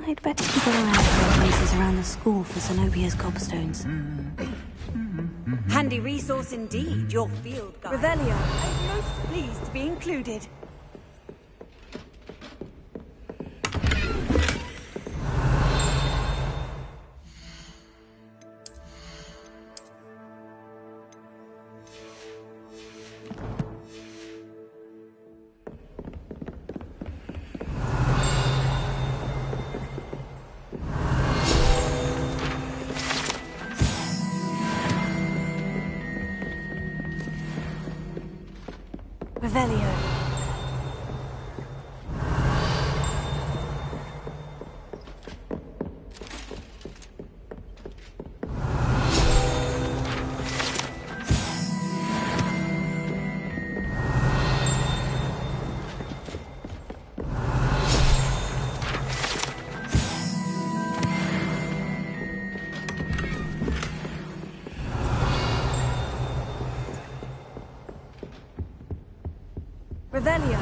I'd better keep an eye out for places around the school for Zenobia's gobstones. Handy resource indeed, your field guide. Revelio, I'm most pleased to be included. Revelio. Revelio.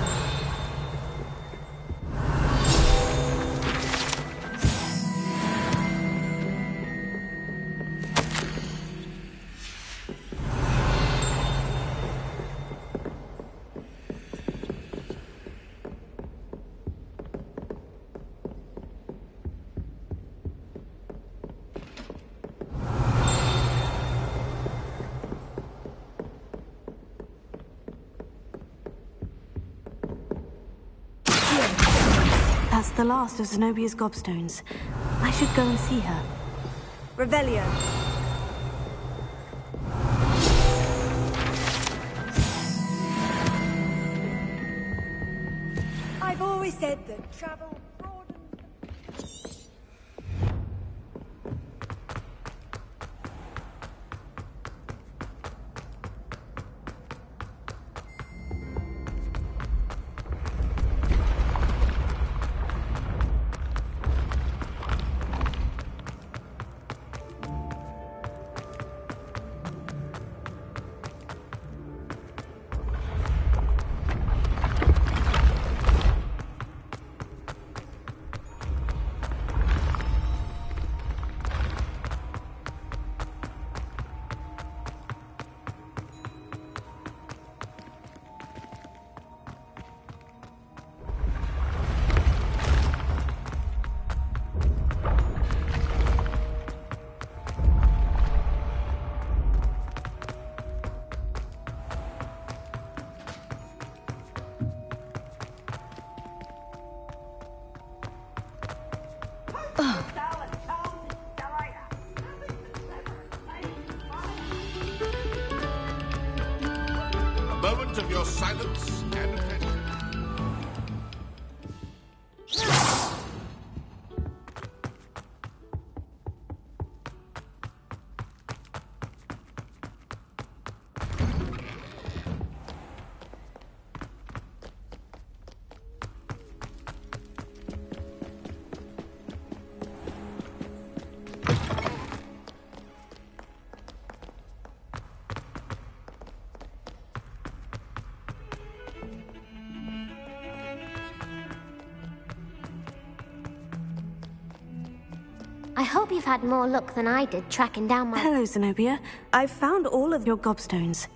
That's the last of Zenobia's gobstones. I should go and see her. Revelio. I've always said that travel broadens. Moment of your silence and attention. I hope you've had more luck than I did tracking down my... Hello, Zenobia. I've found all of your gobstones.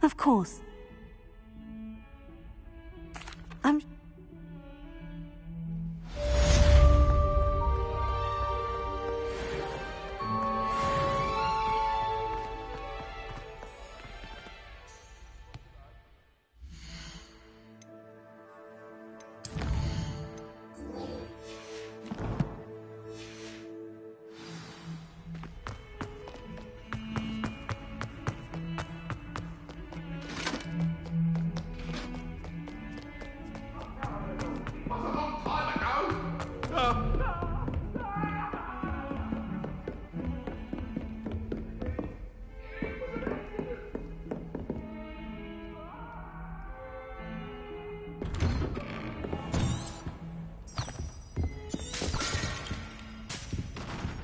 Of course. I'm...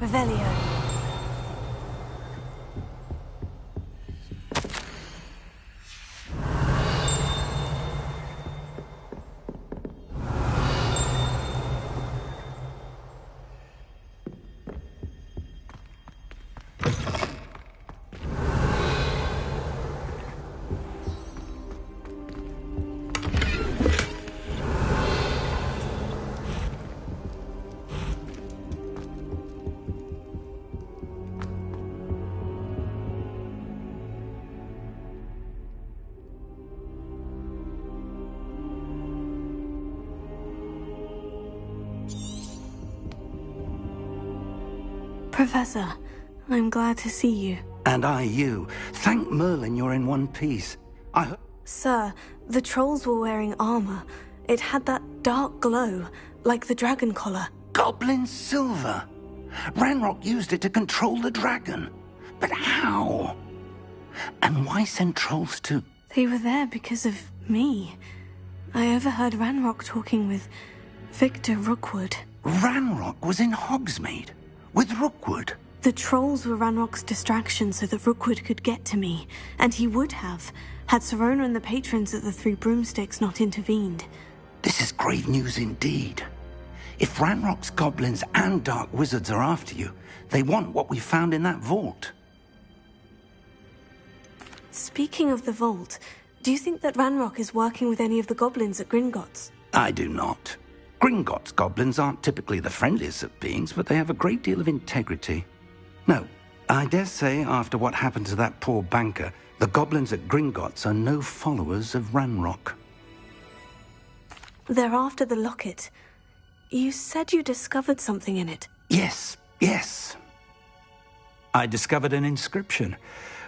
Revelio. Professor, I'm glad to see you. And I you. Thank Merlin you're in one piece. Sir, the trolls were wearing armor. It had that dark glow, like the dragon collar. Goblin silver. Ranrock used it to control the dragon. But how? And why send trolls to... They were there because of me. I overheard Ranrock talking with Victor Rookwood. Ranrock was in Hogsmeade with Rookwood. The trolls were Ranrock's distraction so that Rookwood could get to me, and he would have, had Serona and the patrons at the Three Broomsticks not intervened. This is grave news indeed. If Ranrock's goblins and dark wizards are after you, they want what we found in that vault. Speaking of the vault, do you think that Ranrock is working with any of the goblins at Gringotts? I do not. Gringotts goblins aren't typically the friendliest of beings, but they have a great deal of integrity. No, I dare say after what happened to that poor banker, the goblins at Gringotts are no followers of Ranrock. They're after the locket. You said you discovered something in it. Yes. I discovered an inscription.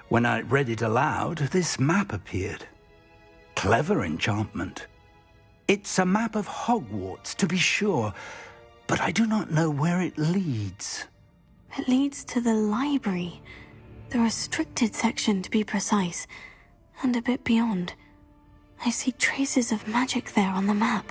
When I read it aloud, this map appeared. Clever enchantment. It's a map of Hogwarts, to be sure, but I do not know where it leads. It leads to the library. The restricted section, to be precise, and a bit beyond. I see traces of magic there on the map.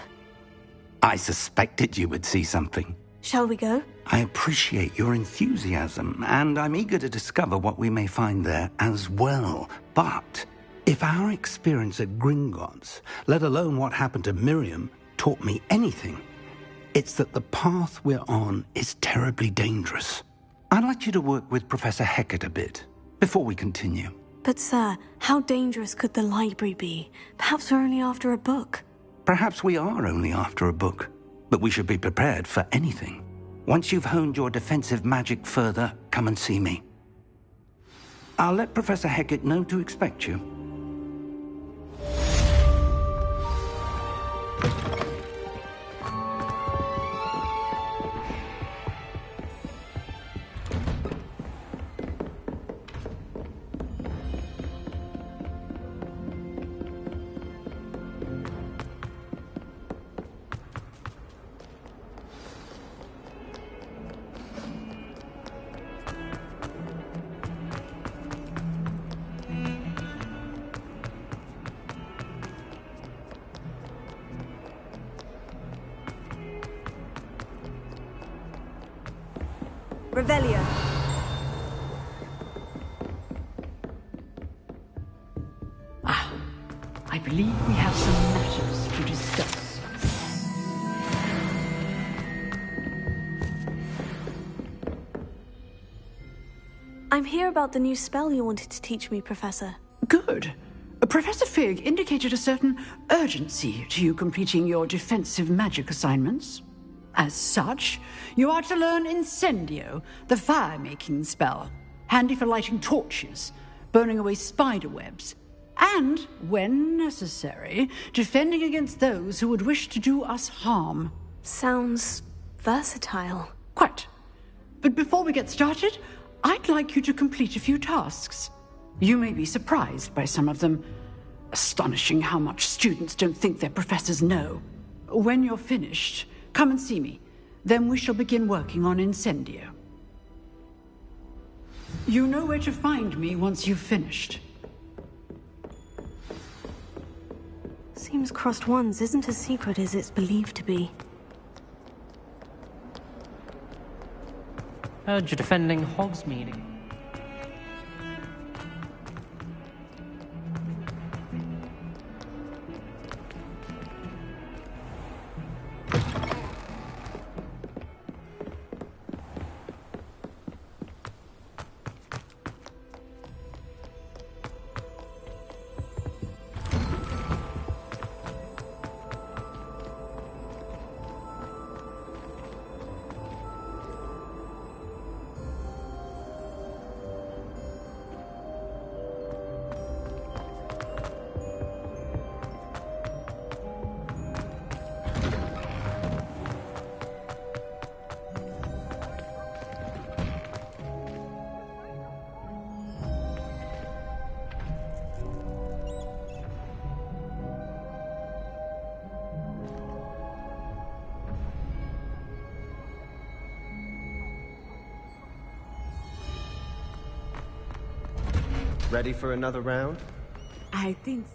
I suspected you would see something. Shall we go? I appreciate your enthusiasm, and I'm eager to discover what we may find there as well. But if our experience at Gringotts, let alone what happened to Miriam, taught me anything, it's that the path we're on is terribly dangerous. I'd like you to work with Professor Hecat a bit before we continue. But sir, how dangerous could the library be? Perhaps we're only after a book. Perhaps we are only after a book, but we should be prepared for anything. Once you've honed your defensive magic further, come and see me. I'll let Professor Hecat know to expect you. Revelio. I believe we have some matters to discuss. I'm here about the new spell you wanted to teach me, Professor. Good. Professor Fig indicated a certain urgency to you completing your defensive magic assignments. As such, you are to learn Incendio, the fire-making spell, handy for lighting torches, burning away spider webs, and, when necessary, defending against those who would wish to do us harm. Sounds versatile. Quite. But before we get started, I'd like you to complete a few tasks. You may be surprised by some of them. Astonishing how much students don't think their professors know. When you're finished, come and see me. Then we shall begin working on Incendio. You know where to find me once you've finished. Seems Crossed Wands isn't as secret as it's believed to be. Heard you're defending Hogsmeade. Ready for another round? I think so.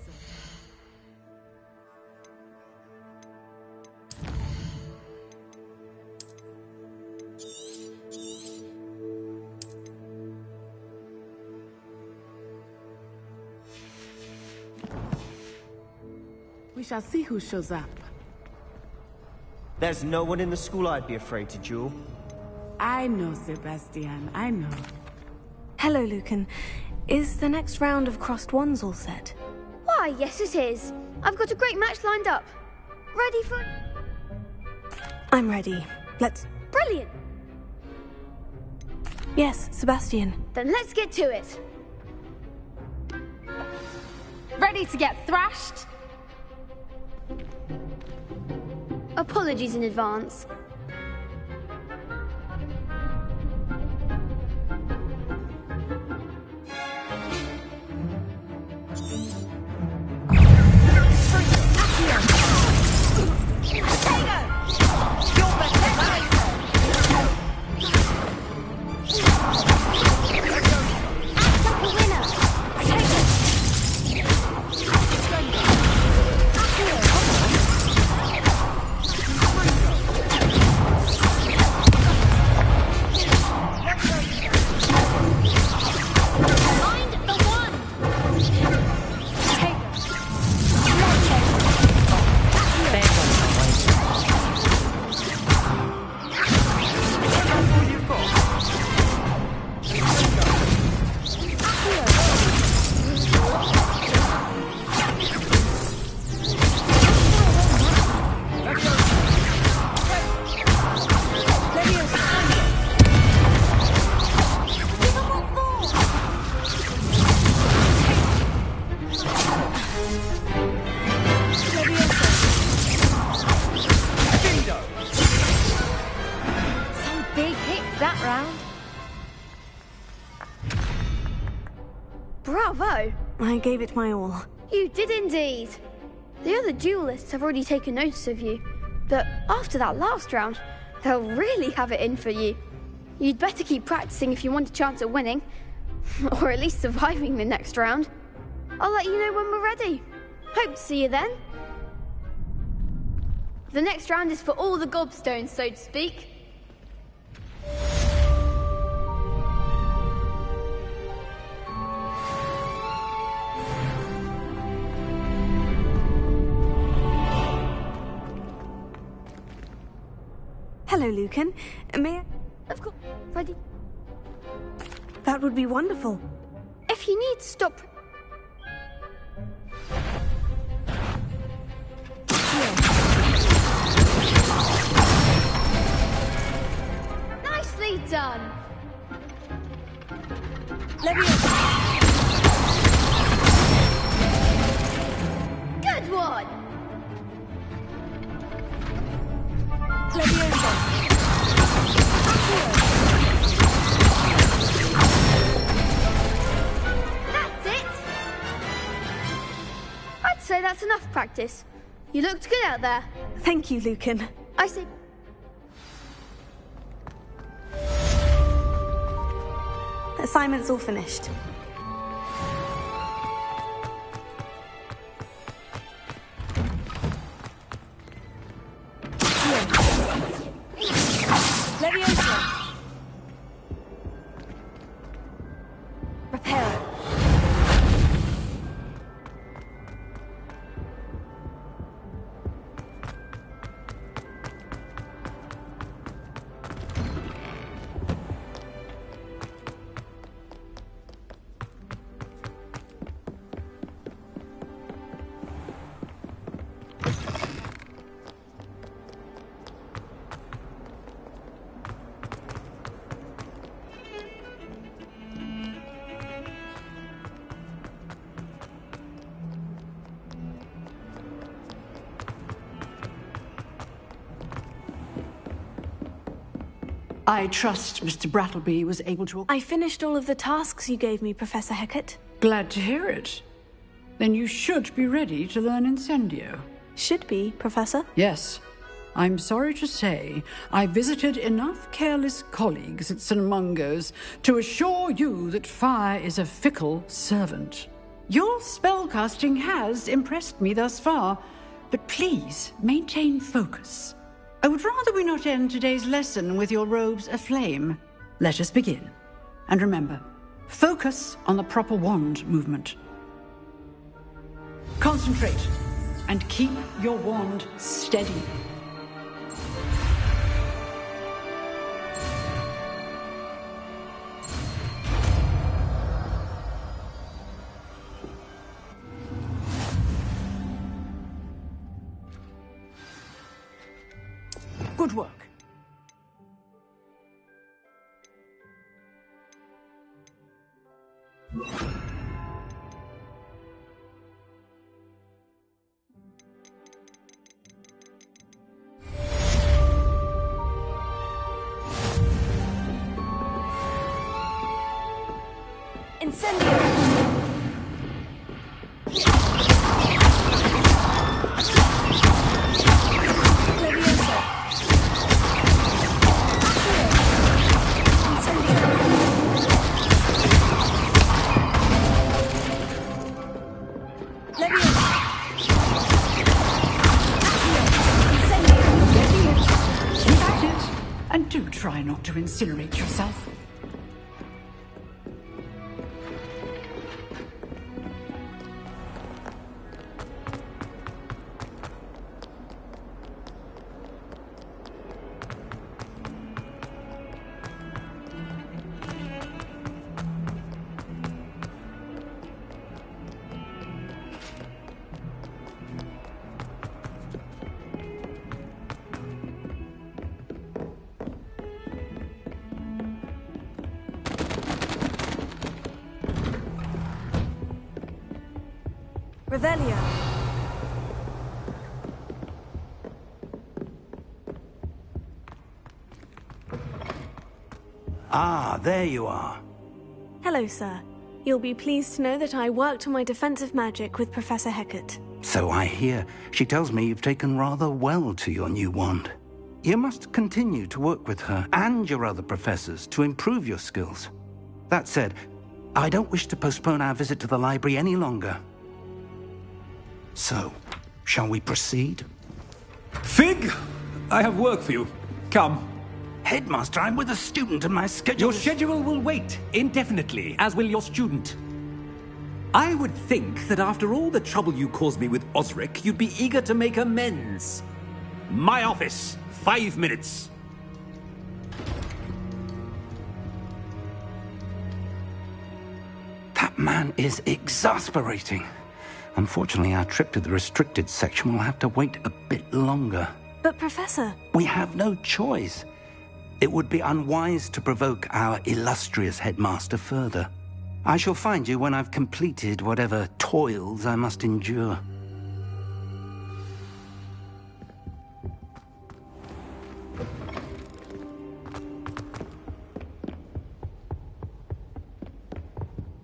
We shall see who shows up. There's no one in the school I'd be afraid to duel. I know, Sebastian, I know. Hello, Lucan. Is the next round of Crossed Wands all set? Why, yes it is. I've got a great match lined up. Ready for... I'm ready. Let's... Brilliant! Yes, Sebastian. Then let's get to it. Ready to get thrashed? Apologies in advance. Bravo! I gave it my all. You did indeed. The other duelists have already taken notice of you, but after that last round, they'll really have it in for you. You'd better keep practicing if you want a chance at winning, or at least surviving the next round. I'll let you know when we're ready. Hope to see you then. The next round is for all the gobstones, so to speak. Hello, Lucan. May I... Of course. Ready? That would be wonderful. If you need to stop... Nicely done. Good one. That's it. I'd say that's enough practice. You looked good out there. Thank you, Lucan. I say... Assignment's all finished. Repair. I trust Mr. Brattleby was able to... I finished all of the tasks you gave me, Professor Hecat. Glad to hear it. Then you should be ready to learn Incendio. Should be, Professor. Yes. I'm sorry to say I visited enough careless colleagues at St. Mungo's to assure you that fire is a fickle servant. Your spellcasting has impressed me thus far, but please maintain focus. I would rather we not end today's lesson with your robes aflame. Let us begin. And remember, focus on the proper wand movement. Concentrate and keep your wand steady. Good work. And do try not to incinerate yourself. Revelio. Ah, there you are. Hello, sir. You'll be pleased to know that I worked on my defensive magic with Professor Hecat. So I hear. She tells me you've taken rather well to your new wand. You must continue to work with her and your other professors to improve your skills. That said, I don't wish to postpone our visit to the library any longer. So, shall we proceed? Fig! I have work for you. Come. Headmaster, I'm with a student and my schedule... Your schedule will wait indefinitely, as will your student. I would think that after all the trouble you caused me with Osric, you'd be eager to make amends. My office. 5 minutes. That man is exasperating. Unfortunately, our trip to the restricted section will have to wait a bit longer. But, Professor... We have no choice. It would be unwise to provoke our illustrious headmaster further. I shall find you when I've completed whatever toils I must endure.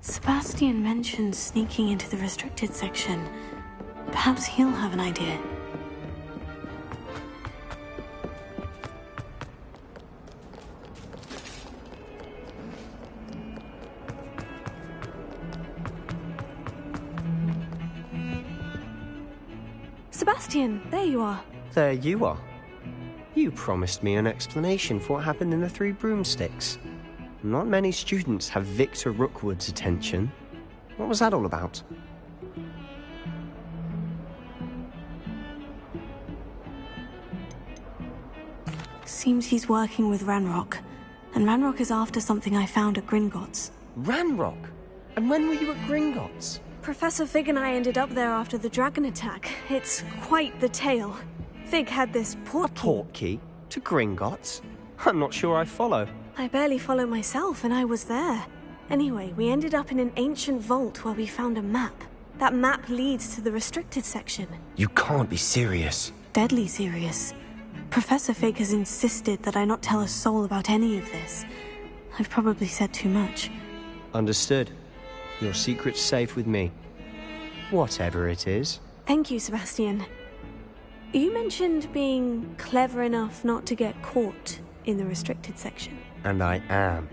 Sebastian mentioned sneaking into the restricted section. Perhaps he'll have an idea. Sebastian, there you are. There you are. You promised me an explanation for what happened in the Three Broomsticks. Not many students have Victor Rookwood's attention. What was that all about? Seems he's working with Ranrock. And Ranrock is after something I found at Gringotts. Ranrock? And when were you at Gringotts? Professor Fig and I ended up there after the dragon attack. It's quite the tale. Fig had this portkey. A portkey? To Gringotts? I'm not sure I follow. I barely follow myself, and I was there. Anyway, we ended up in an ancient vault where we found a map. That map leads to the restricted section. You can't be serious. Deadly serious. Professor Fig has insisted that I not tell a soul about any of this. I've probably said too much. Understood. Your secret's safe with me. Whatever it is. Thank you, Sebastian. You mentioned being clever enough not to get caught in the restricted section. And I am.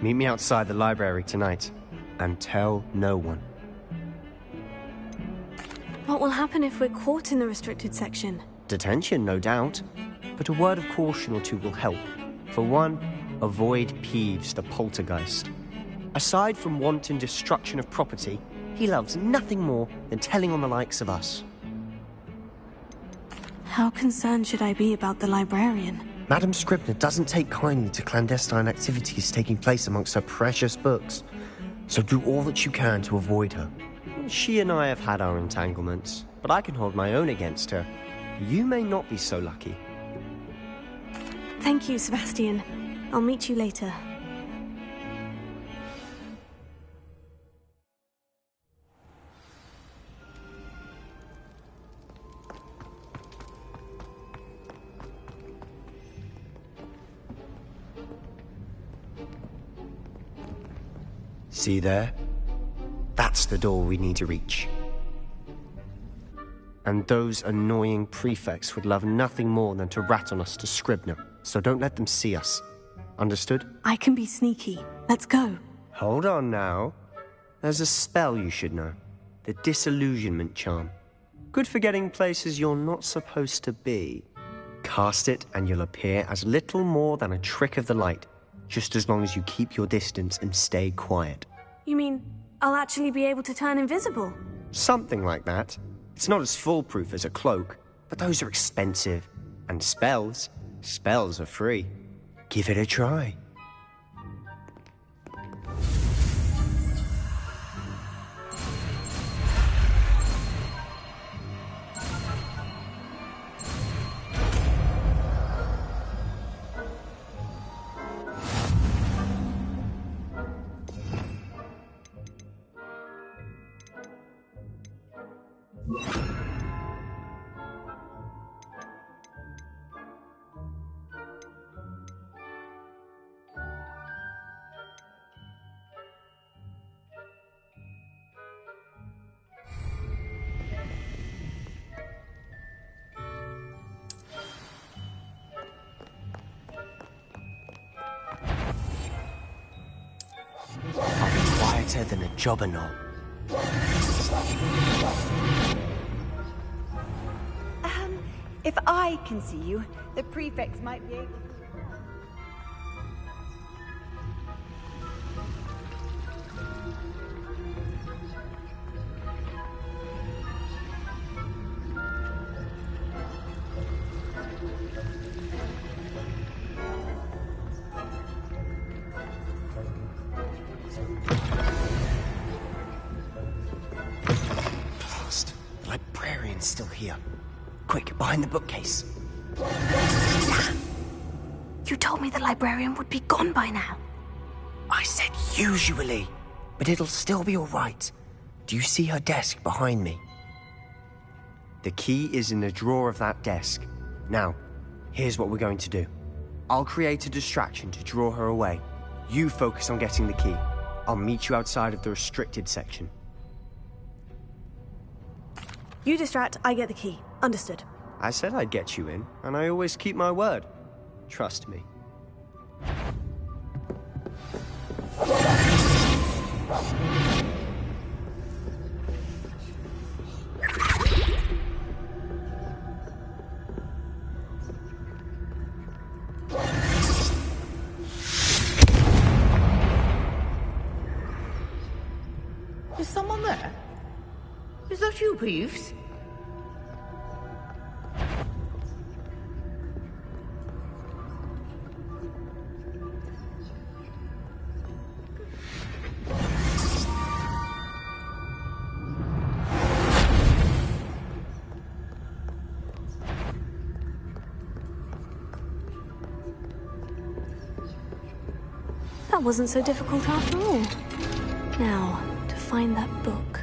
Meet me outside the library tonight, and tell no one. What will happen if we're caught in the restricted section? Detention, no doubt. But a word of caution or two will help. For one, avoid Peeves, the poltergeist. Aside from wanton destruction of property, he loves nothing more than telling on the likes of us. How concerned should I be about the librarian? Madam Scribner doesn't take kindly to clandestine activities taking place amongst her precious books, so do all that you can to avoid her. She and I have had our entanglements, but I can hold my own against her. You may not be so lucky. Thank you, Sebastian. I'll meet you later. See there? That's the door we need to reach. And those annoying prefects would love nothing more than to rat on us to Scribner, so don't let them see us. Understood? I can be sneaky. Let's go. Hold on now. There's a spell you should know. The Disillusionment Charm. Good for getting places you're not supposed to be. Cast it and you'll appear as little more than a trick of the light, just as long as you keep your distance and stay quiet. You mean I'll actually be able to turn invisible? Something like that. It's not as foolproof as a cloak, but those are expensive. And spells are free. Give it a try. Quieter than a jobberknoll. If I can see you, the prefects might be able to... Blast. The librarian's still here. Quick, behind the bookcase. You told me the librarian would be gone by now. I said usually, but it'll still be all right. Do you see her desk behind me? The key is in the drawer of that desk. Now, here's what we're going to do. I'll create a distraction to draw her away. You focus on getting the key. I'll meet you outside of the restricted section. You distract, I get the key. Understood. I said I'd get you in, and I always keep my word. Trust me. Is someone there? Is that you, Peeves? That wasn't so difficult after all. Now, to find that book.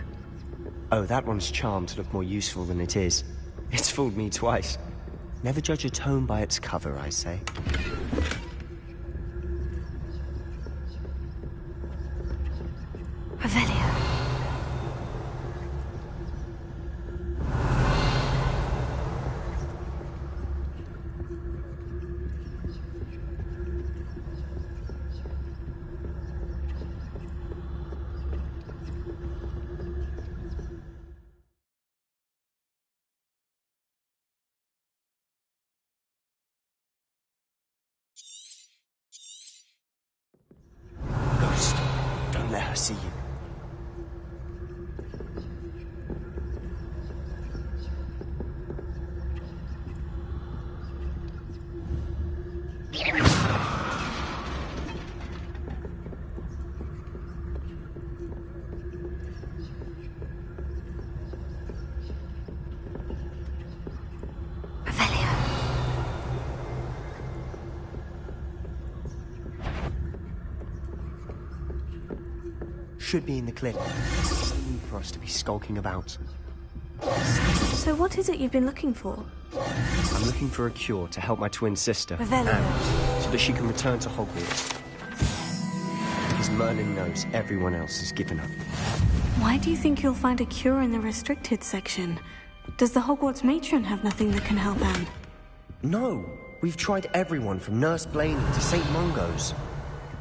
Oh, that one's charmed to look more useful than it is. It's fooled me twice. Never judge a tome by its cover, I say. Revelio. see you. Should be in the cliff. There's no need for us to be skulking about. So what is it you've been looking for? I'm looking for a cure to help my twin sister, Revelio. Anne, so that she can return to Hogwarts. Because Merlin knows everyone else has given up. Why do you think you'll find a cure in the restricted section? Does the Hogwarts matron have nothing that can help Anne? No! We've tried everyone from Nurse Blaney to St. Mungo's.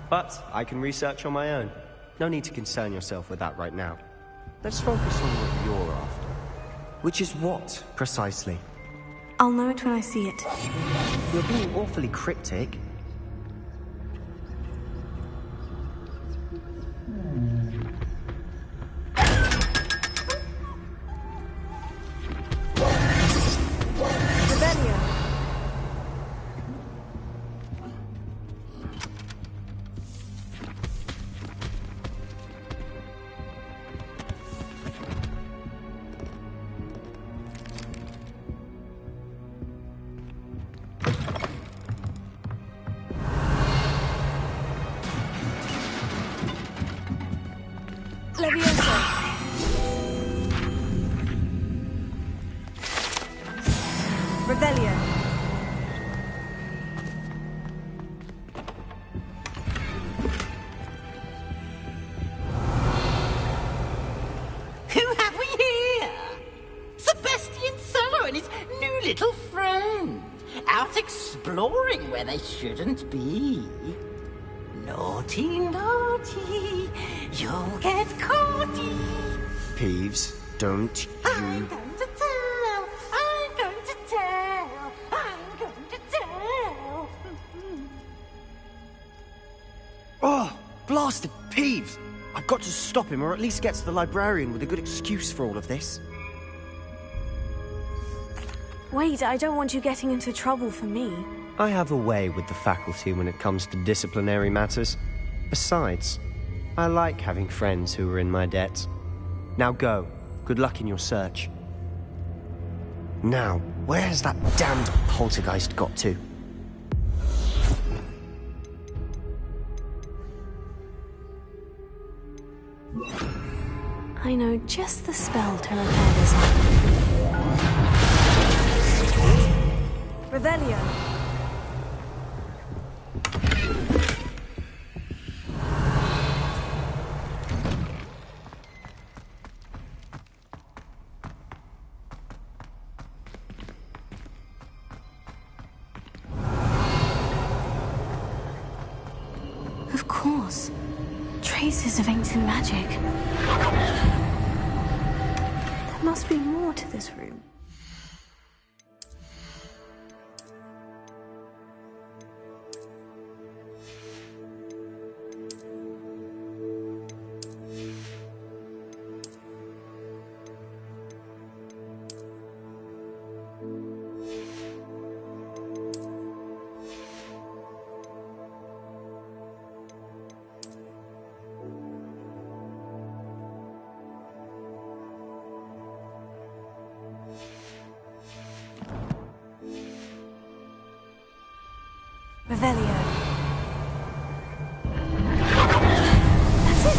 But I can research on my own. No need to concern yourself with that right now. Let's focus on what you're after. Which is what, precisely? I'll know it when I see it. You're being awfully cryptic. Revelio. Who have we here? Sebastian Cello and his new little friend. Out exploring where they shouldn't be. Naughty, naughty. You'll get caughty. Peeves, don't you... I'm going to tell. I'm going to tell. I'm going to tell. Oh, blasted Peeves! I've got to stop him, or at least get to the librarian with a good excuse for all of this. Wait, I don't want you getting into trouble for me. I have a way with the faculty when it comes to disciplinary matters. Besides, I like having friends who are in my debt. Now go. Good luck in your search. Now, where has that damned poltergeist got to? I know just the spell to repair this. Revelio. Of course. Traces of ancient magic. There must be more to this room. Revelio. That's it.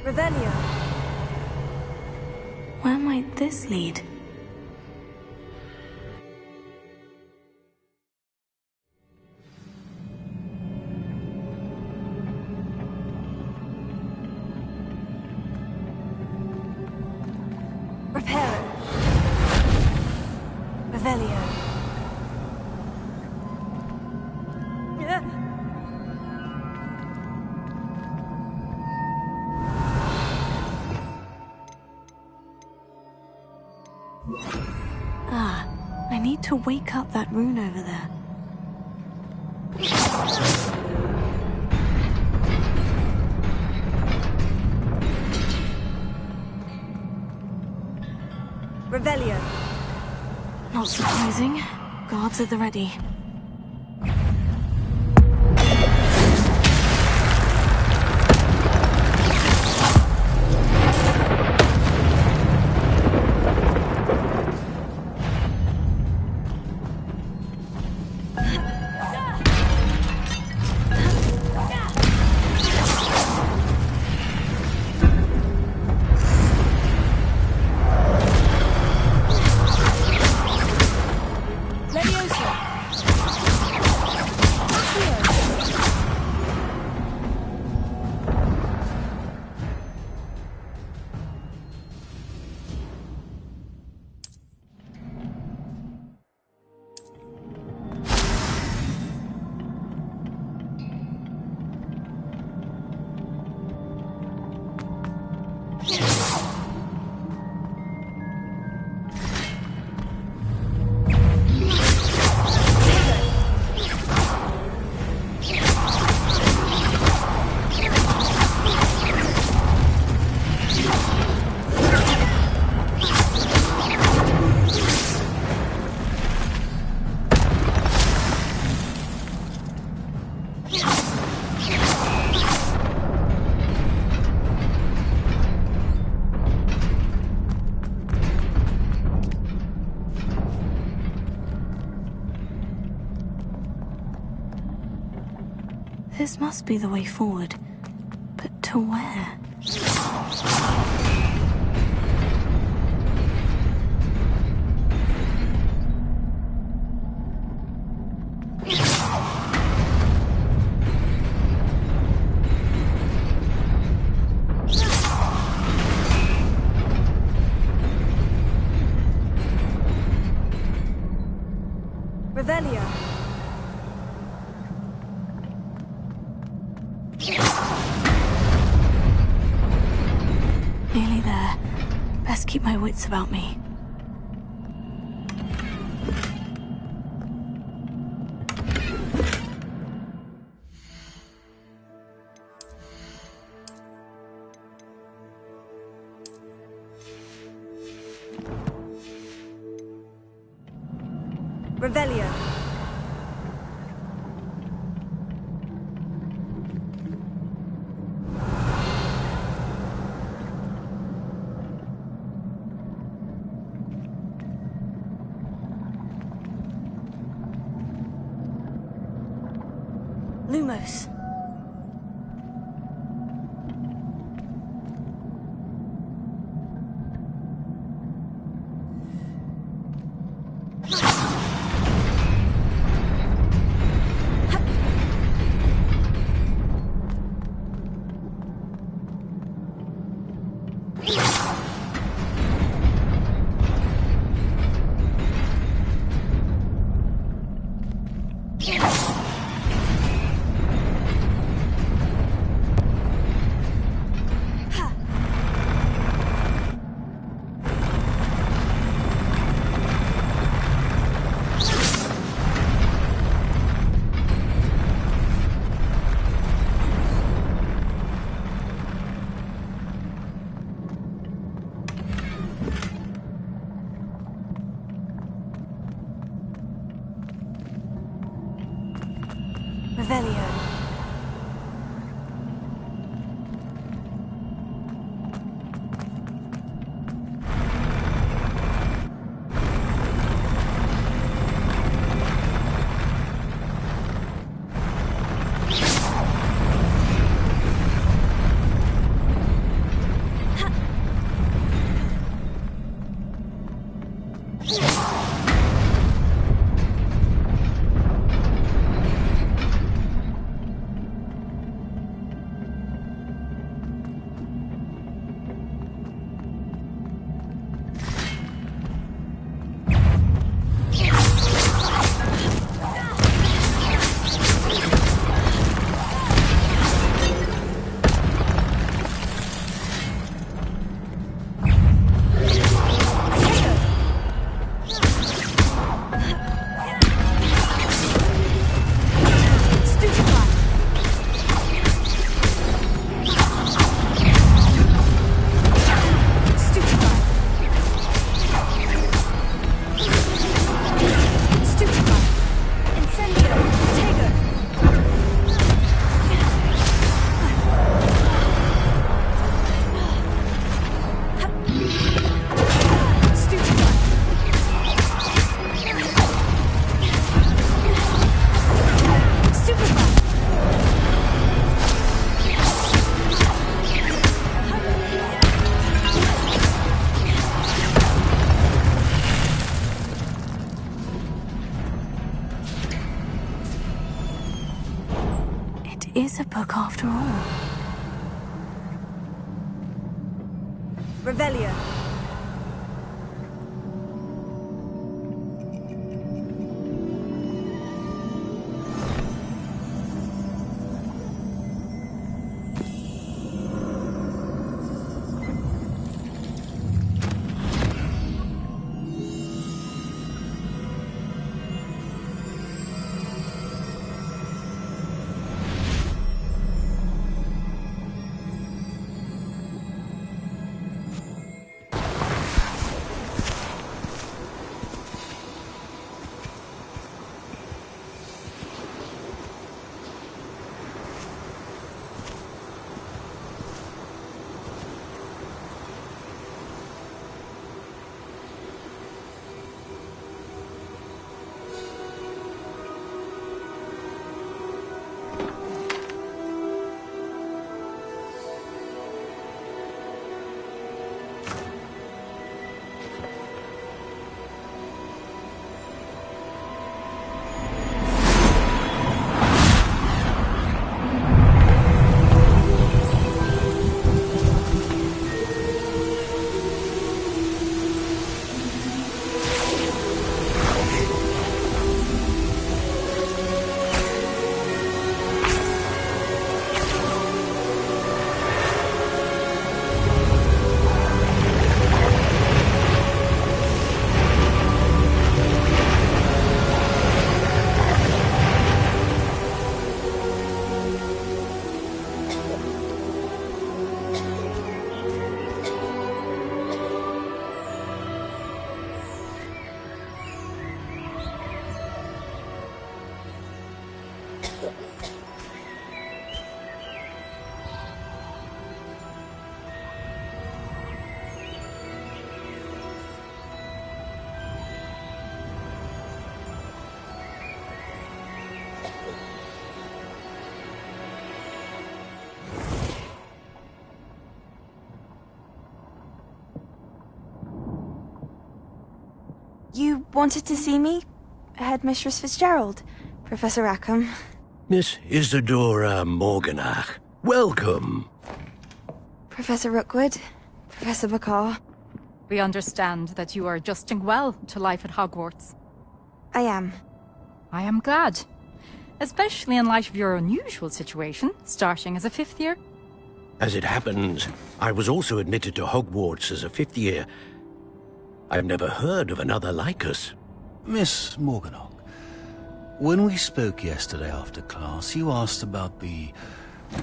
Revelio. Where might this lead? need to wake up that rune over there. Revelio. Not surprising. Guards at the ready. This must be the way forward. But to where? Revelio. Nearly there. Best keep my wits about me. Revelio. Lumos. is a book after all. Revelio. You wanted to see me? Headmistress Fitzgerald? Professor Rackham? Miss Isadora Morganach, welcome. Professor Rookwood? Professor Bakar? We understand that you are adjusting well to life at Hogwarts. I am. I am glad. Especially in light of your unusual situation, starting as a 5th year. As it happens, I was also admitted to Hogwarts as a 5th year. I've never heard of another like us. Miss Morganach, when we spoke yesterday after class, you asked about the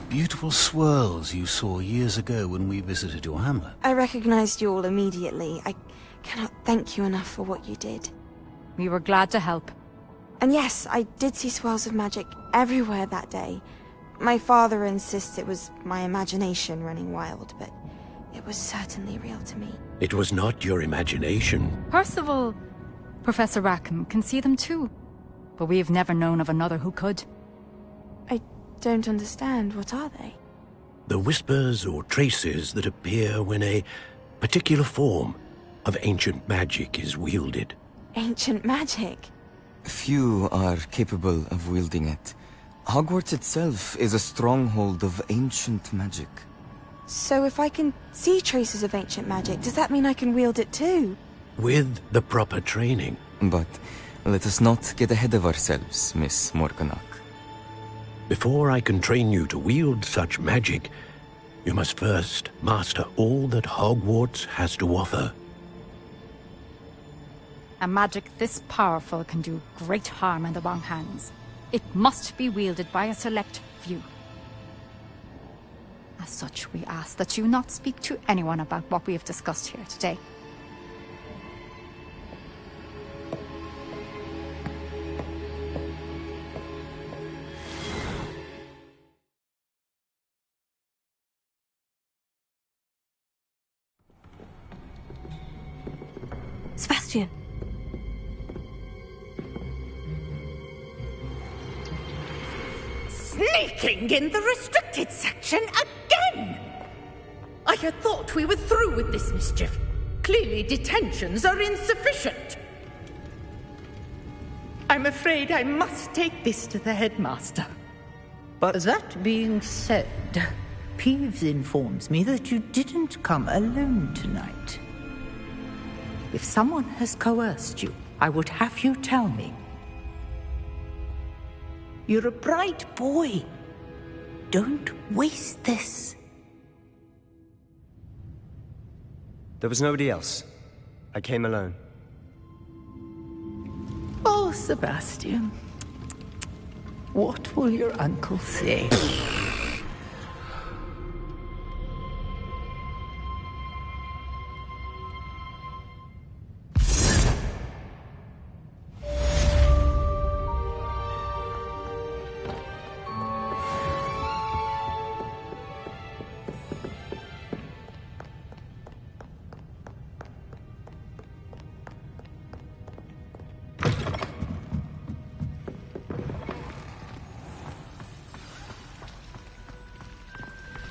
beautiful swirls you saw years ago when we visited your hamlet. I recognized you all immediately. I cannot thank you enough for what you did. We were glad to help. And yes, I did see swirls of magic everywhere that day. My father insists it was my imagination running wild, but it was certainly real to me. It was not your imagination. Percival, Professor Rackham can see them too. But we have never known of another who could. I don't understand. What are they? The whispers or traces that appear when a particular form of ancient magic is wielded. Ancient magic? Few are capable of wielding it. Hogwarts itself is a stronghold of ancient magic. So if I can see traces of ancient magic, does that mean I can wield it too? With the proper training. But let us not get ahead of ourselves, Miss Morganach. Before I can train you to wield such magic, you must first master all that Hogwarts has to offer. A magic this powerful can do great harm in the wrong hands. It must be wielded by a select few. As such, we ask that you not speak to anyone about what we have discussed here today. Sebastian. Sneaking in the restricted section again! I had thought we were through with this mischief. Clearly detentions are insufficient. I'm afraid I must take this to the headmaster. But... That being said, Peeves informs me that you didn't come alone tonight. If someone has coerced you, I would have you tell me. You're a bright boy. Don't waste this. There was nobody else. I came alone. Oh, Sebastian. What will your uncle say?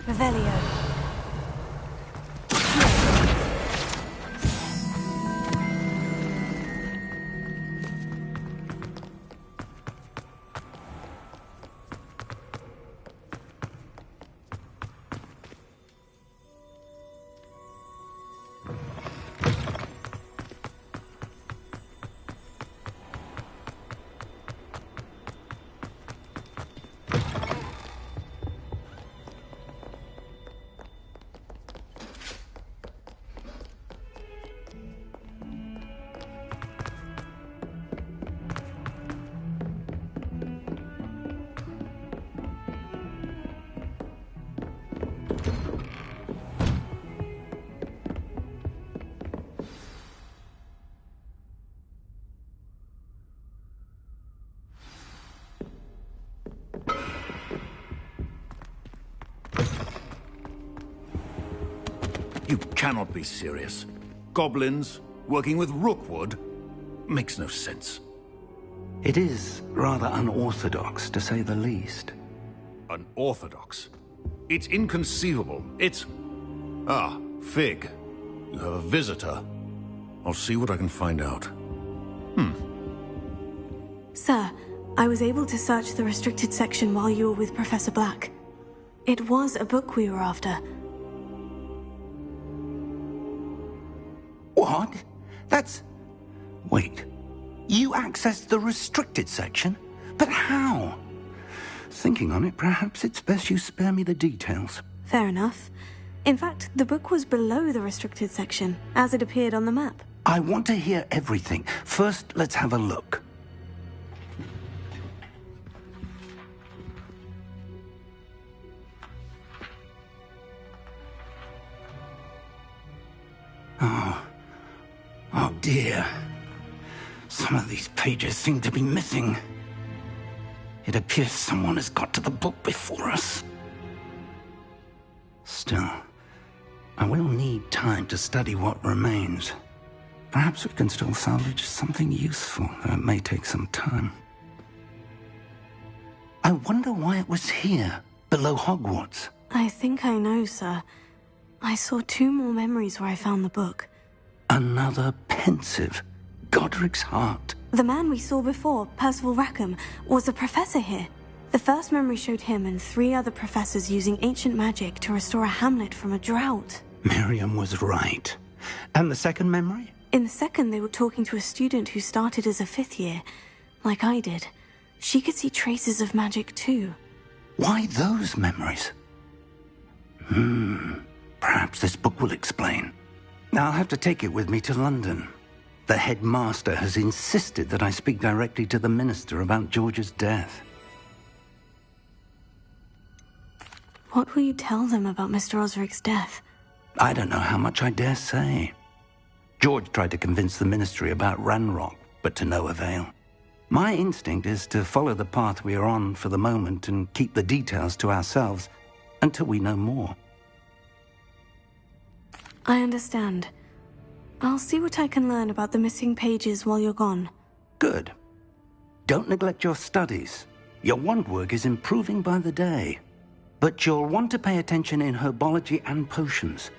Revelio. You cannot be serious. Goblins working with Rookwood makes no sense. It is rather unorthodox, to say the least. Unorthodox? It's inconceivable. It's... Ah, Fig. You have a visitor. I'll see what I can find out. Sir, I was able to search the restricted section while you were with Professor Black. It was a book we were after. What? That's... Wait. You accessed the restricted section? But how? Thinking on it, perhaps it's best you spare me the details. Fair enough. In fact, the book was below the restricted section, as it appeared on the map. I want to hear everything. First, let's have a look. Oh dear. Some of these pages seem to be missing. It appears someone has got to the book before us. Still, I will need time to study what remains. Perhaps we can still salvage something useful, though it may take some time. I wonder why it was here, below Hogwarts. I think I know, sir. I saw 2 more memories where I found the book. Another pensive. Godric's heart. The man we saw before, Percival Rackham, was a professor here. The first memory showed him and 3 other professors using ancient magic to restore a hamlet from a drought. Miriam was right. And the second memory? In the second, they were talking to a student who started as a 5th year, like I did. She could see traces of magic too. Why those memories? Perhaps this book will explain. I'll have to take it with me to London. The headmaster has insisted that I speak directly to the minister about George's death. What will you tell them about Mr. Osric's death? I don't know how much I dare say. George tried to convince the ministry about Ranrock, but to no avail. My instinct is to follow the path we are on for the moment and keep the details to ourselves until we know more. I understand. I'll see what I can learn about the missing pages while you're gone. Good. Don't neglect your studies. Your wand work is improving by the day. But you'll want to pay attention in herbology and potions.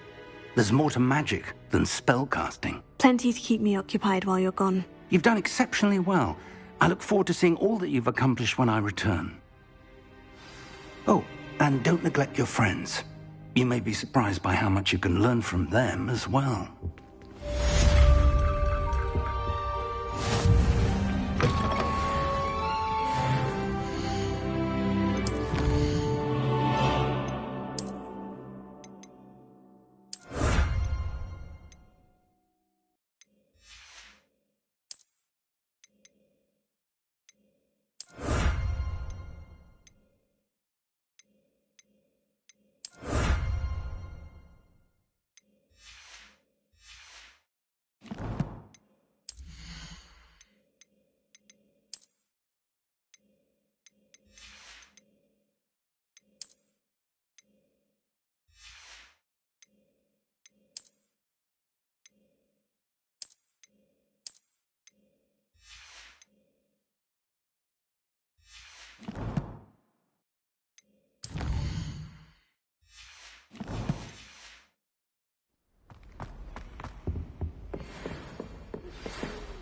There's more to magic than spellcasting. Plenty to keep me occupied while you're gone. You've done exceptionally well. I look forward to seeing all that you've accomplished when I return. Oh, and don't neglect your friends. You may be surprised by how much you can learn from them as well.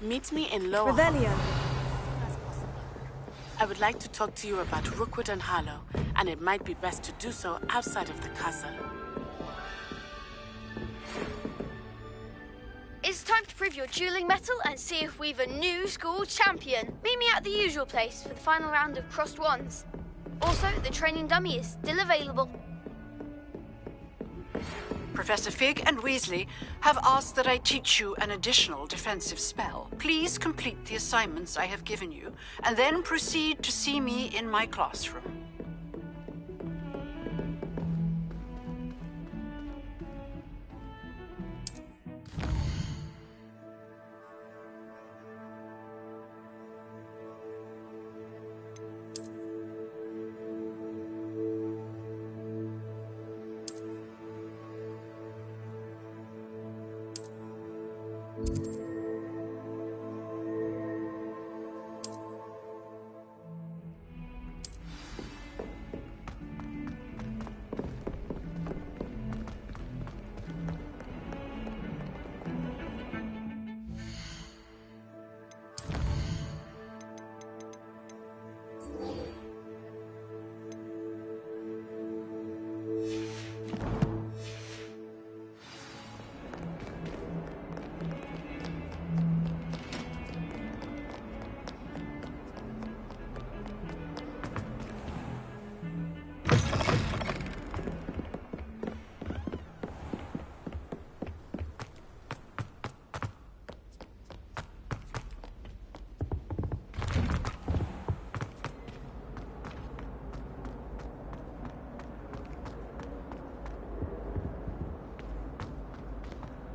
Meet me in Lower Revelio. I would like to talk to you about Rookwood and Harlow, and it might be best to do so outside of the castle. It's time to prove your dueling mettle and see if we've a new school champion. Meet me at the usual place for the final round of crossed wands. Also, the training dummy is still available. Professor Fig and Weasley have asked that I teach you an additional defensive spell. Please complete the assignments I have given you, and then proceed to see me in my classroom.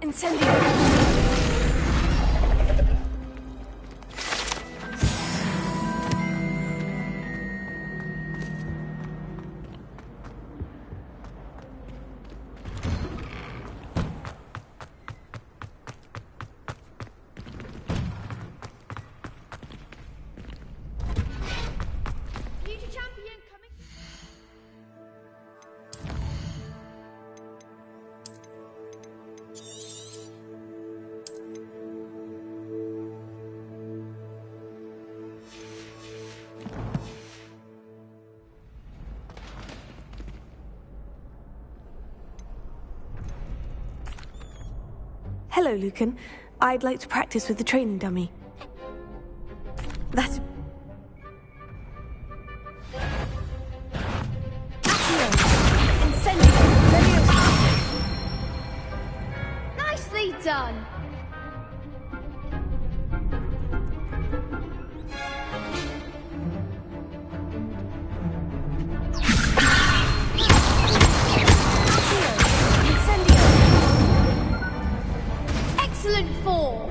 Incendio. Future champion coming. Hello, Lucan. I'd like to practice with the training dummy. That's... Nicely done. Excellent form.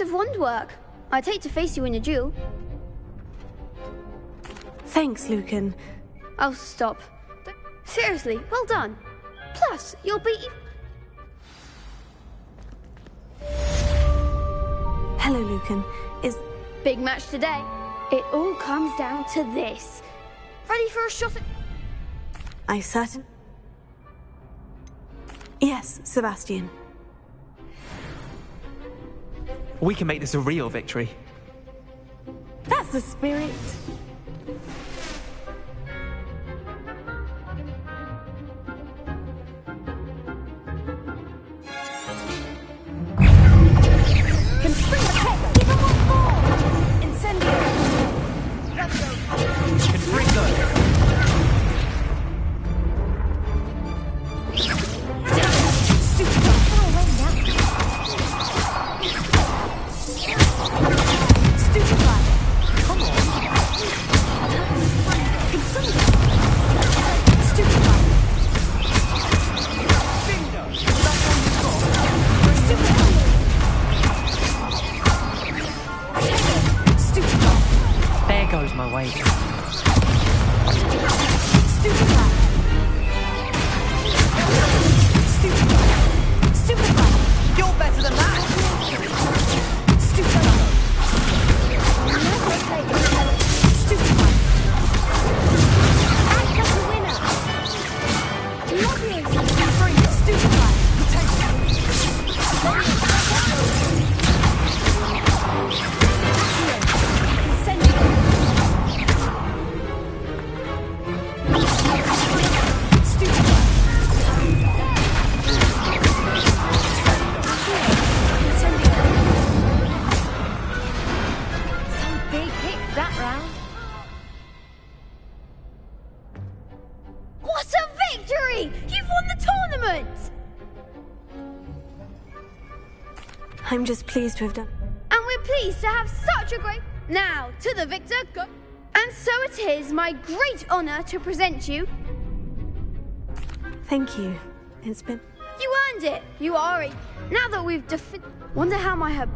impressive wand work. I'd hate to face you in a duel. Thanks, Lucan. Oh, stop. Seriously, well done. Plus, you'll be... Hello, Lucan. Big match today. It all comes down to this. Ready for a shot at... I certain... Yes, Sebastian. We can make this a real victory. That's the spirit. I'm just pleased to have done. And we're pleased to have such a great... Now, to the victor, go... And so it is my great honor to present you... Thank you. It's been... You earned it! You are a... Now that we've Wonder how my...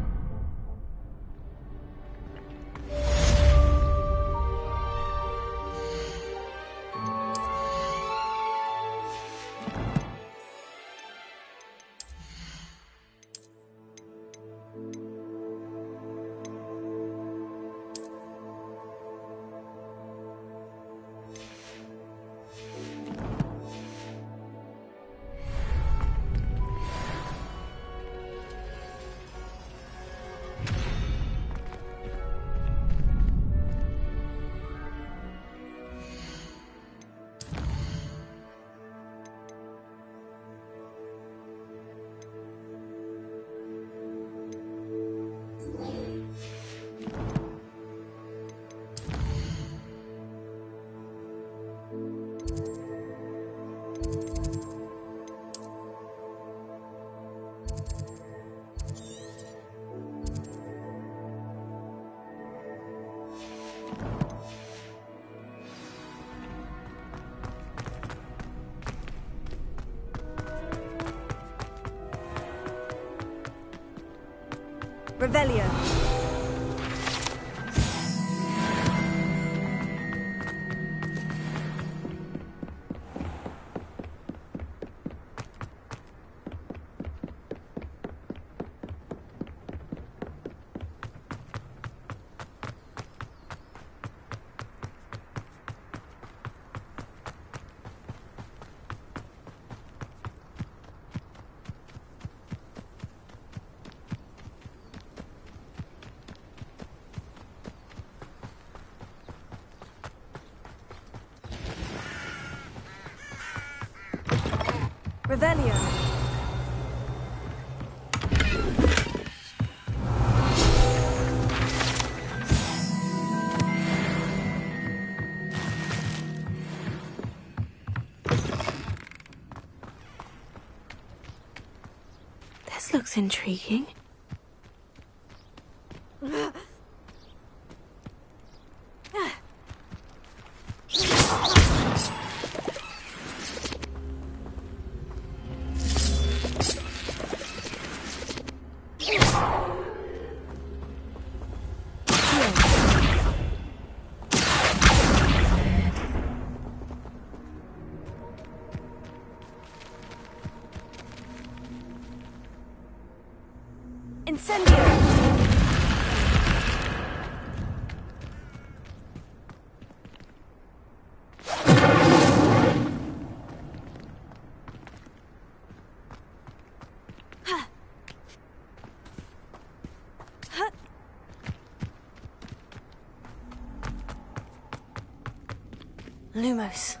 Revelio. Revelio. This looks intriguing. Incendio! Lumos.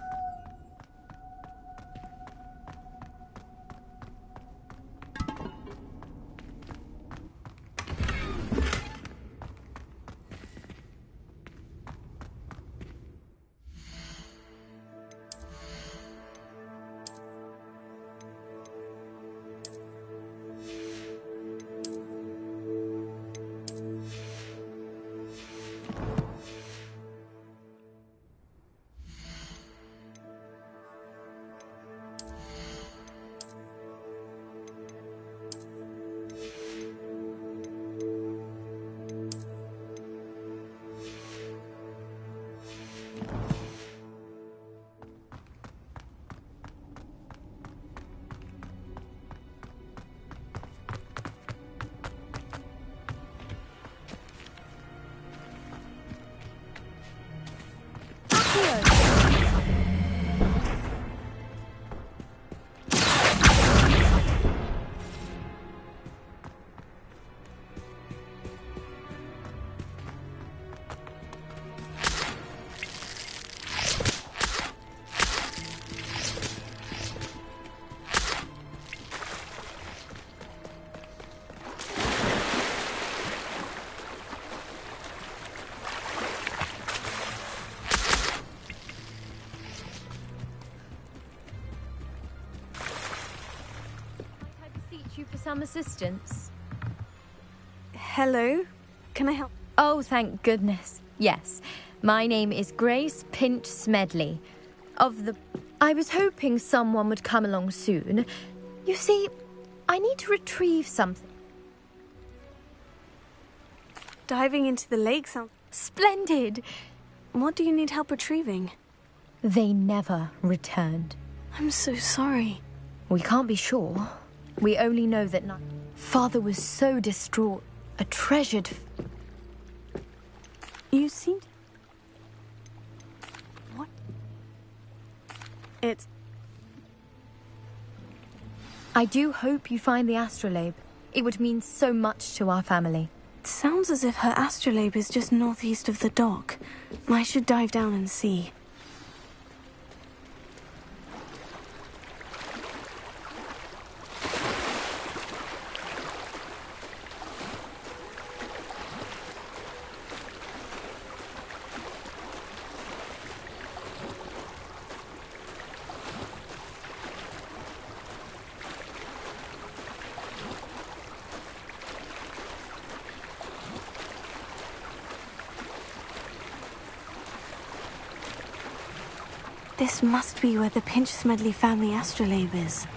You for some assistance? Hello? Can I help? Oh, thank goodness. Yes. My name is Grace Pinch Smedley. I was hoping someone would come along soon. You see, I need to retrieve something. Diving into the lake sounds splendid. What do you need help retrieving? They never returned. I'm so sorry. We can't be sure. We only know that Father was so distraught. A treasured... You seem... What? It's... I do hope you find the astrolabe. It would mean so much to our family. It sounds as if her astrolabe is just northeast of the dock. I should dive down and see. This must be where the Pinch Smedley family astrolabe is.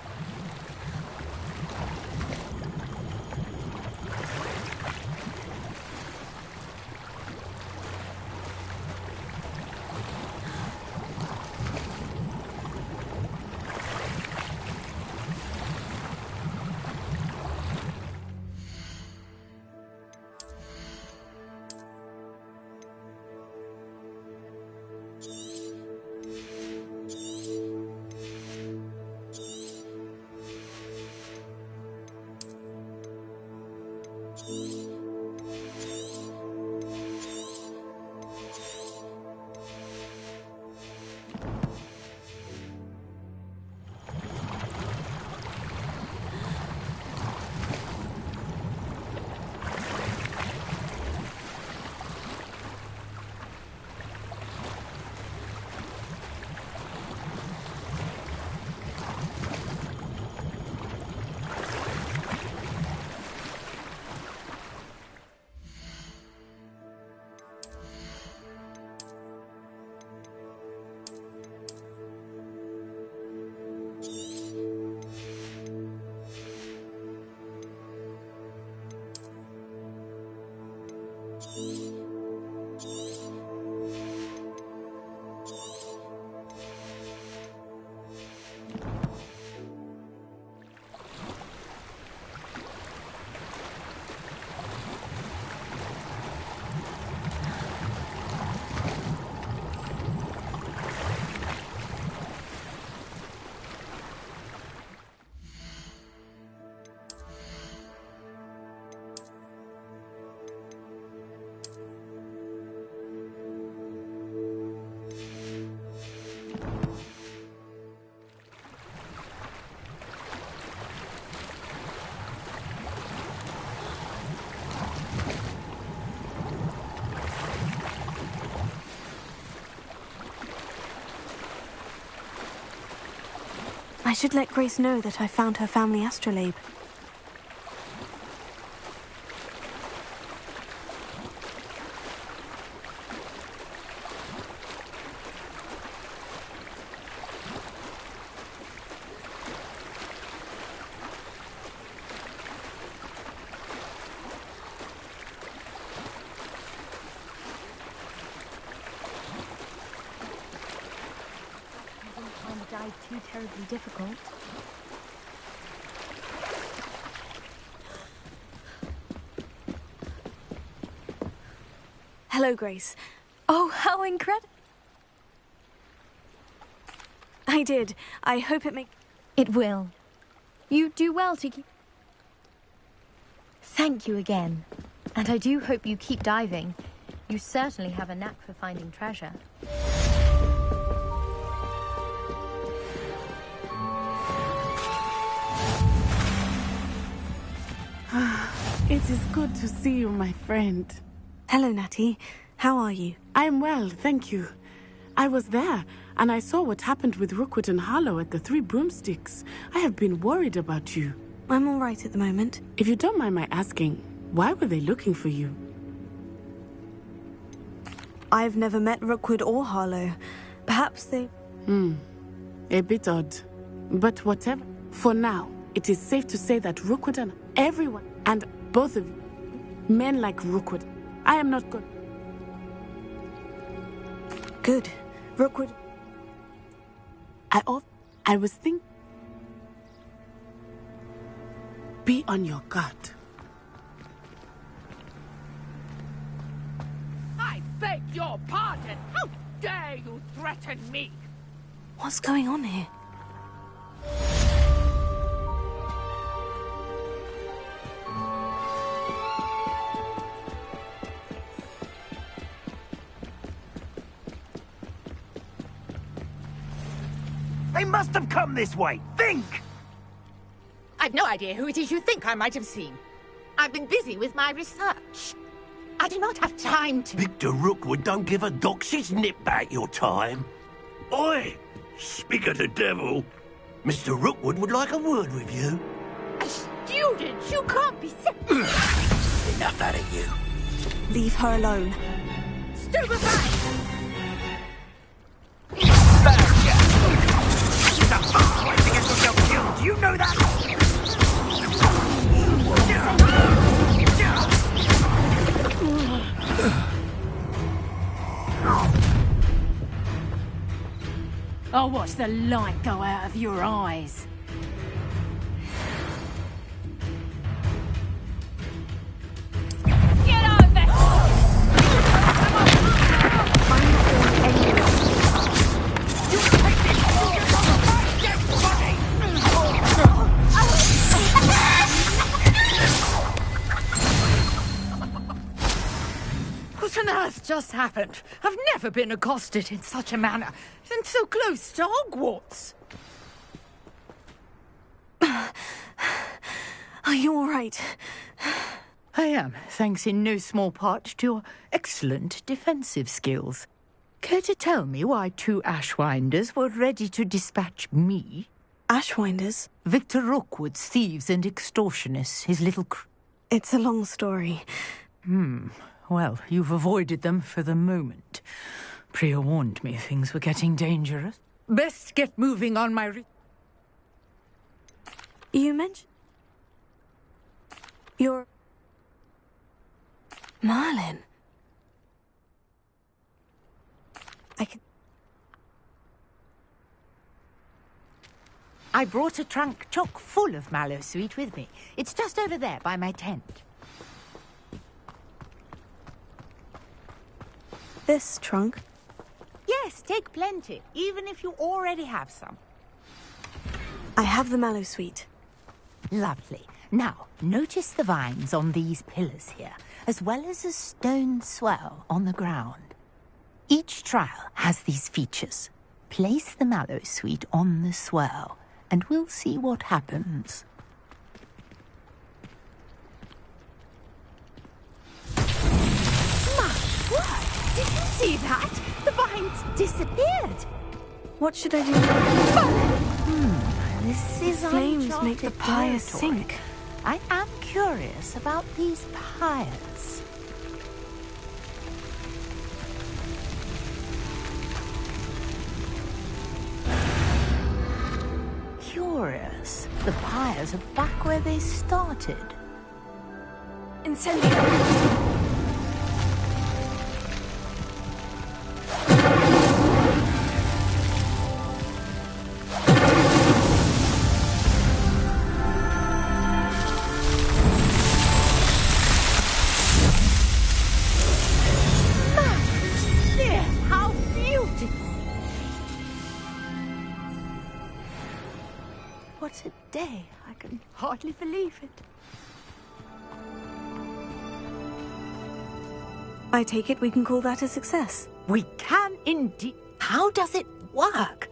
I should let Grace know that I found her family astrolabe. Too terribly difficult. Hello, Grace. Oh, how incredible! I did. I hope it makes... It will. You do well to keep... Thank you again. And I do hope you keep diving. You certainly have a knack for finding treasure. It is good to see you, my friend. Hello, Natty. How are you? I am well, thank you. I was there, and I saw what happened with Rookwood and Harlow at the Three Broomsticks. I have been worried about you. I'm all right at the moment. If you don't mind my asking, why were they looking for you? I've never met Rookwood or Harlow. Perhaps they... A bit odd. But whatever. For now, it is safe to say that Rookwood and everyone, and both of you, men like Rookwood, I am not good. Good. Rookwood... I was thinking... Be on your guard. I beg your pardon! How dare you threaten me? What's going on here? They must have come this way. Think! I've no idea who it is you think I might have seen. I've been busy with my research. I do not have time to... Victor Rookwood don't give a doxy's nip back your time. Oi! Speak of the devil. Mr. Rookwood would like a word with you. A student? You can't be... Enough out of you. Leave her alone. Stupefy! Do you know that? I'll watch the light go out of your eyes. Get out there! You take this! What on earth just happened? I've never been accosted in such a manner, and so close to Hogwarts. Are you all right? I am, thanks in no small part to your excellent defensive skills. Care to tell me why two Ashwinders were ready to dispatch me? Ashwinders? Victor Rookwood's thieves and extortionists, his little It's a long story. Well, you've avoided them for the moment. Priya warned me things were getting dangerous. Best get moving on my... You mentioned... You're... Merlin. I brought a trunk chock full of mallowsweet with me. It's just over there by my tent. This trunk? Yes, take plenty, even if you already have some. I have the mallowsweet. Lovely. Now, notice the vines on these pillars here, as well as a stone swell on the ground. Each trial has these features. Place the mallowsweet on the swell, and we'll see what happens. My word! Did you see that? The vines disappeared. What should I do? This is Flames make the uncharted pyre territory. sink. I am curious about these pyres. Curious. The pyres are back where they started. Incendio! How beautiful! What a day. I can hardly believe it. I take it we can call that a success. We can indeed. How does it work?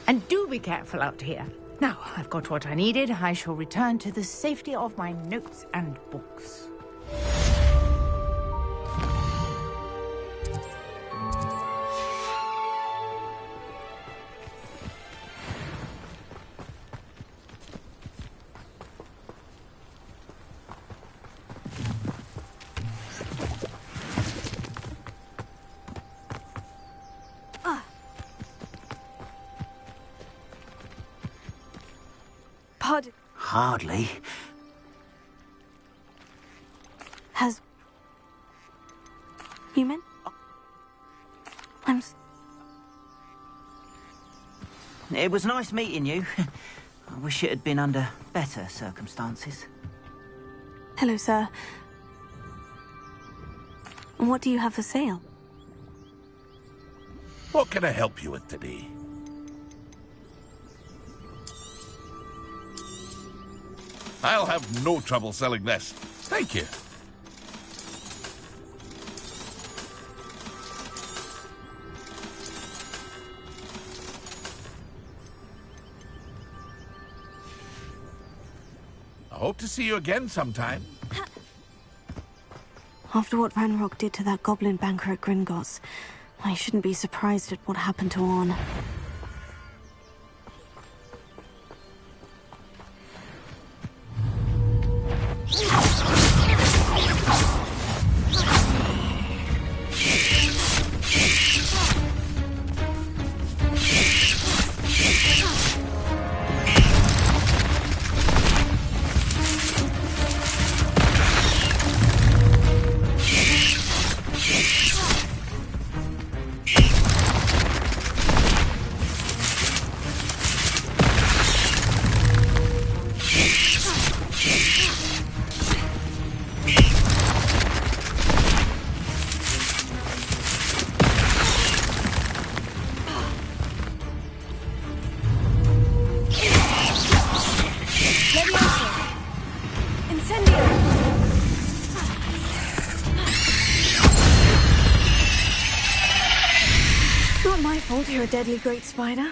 And do be careful out here. Now, I've got what I needed. I shall return to the safety of my notes and books. Pardon. Hardly. Has... Human? It was nice meeting you. I wish it had been under better circumstances. Hello, sir. And what do you have for sale? What can I help you with today? I'll have no trouble selling this. Thank you. I hope to see you again sometime. After what Ranrock did to that goblin banker at Gringotts, I shouldn't be surprised at what happened to Orn. Not my fault you're a deadly great spider.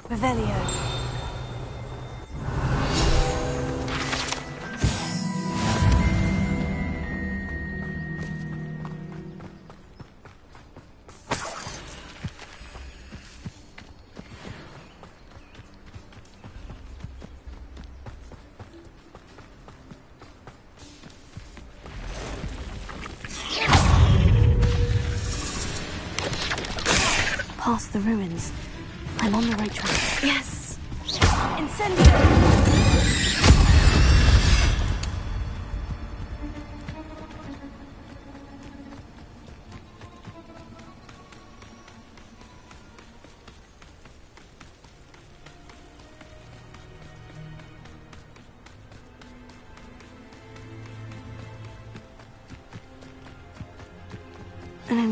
Revelio. Past the ruins. I'm on the right track. Yes! Incendio!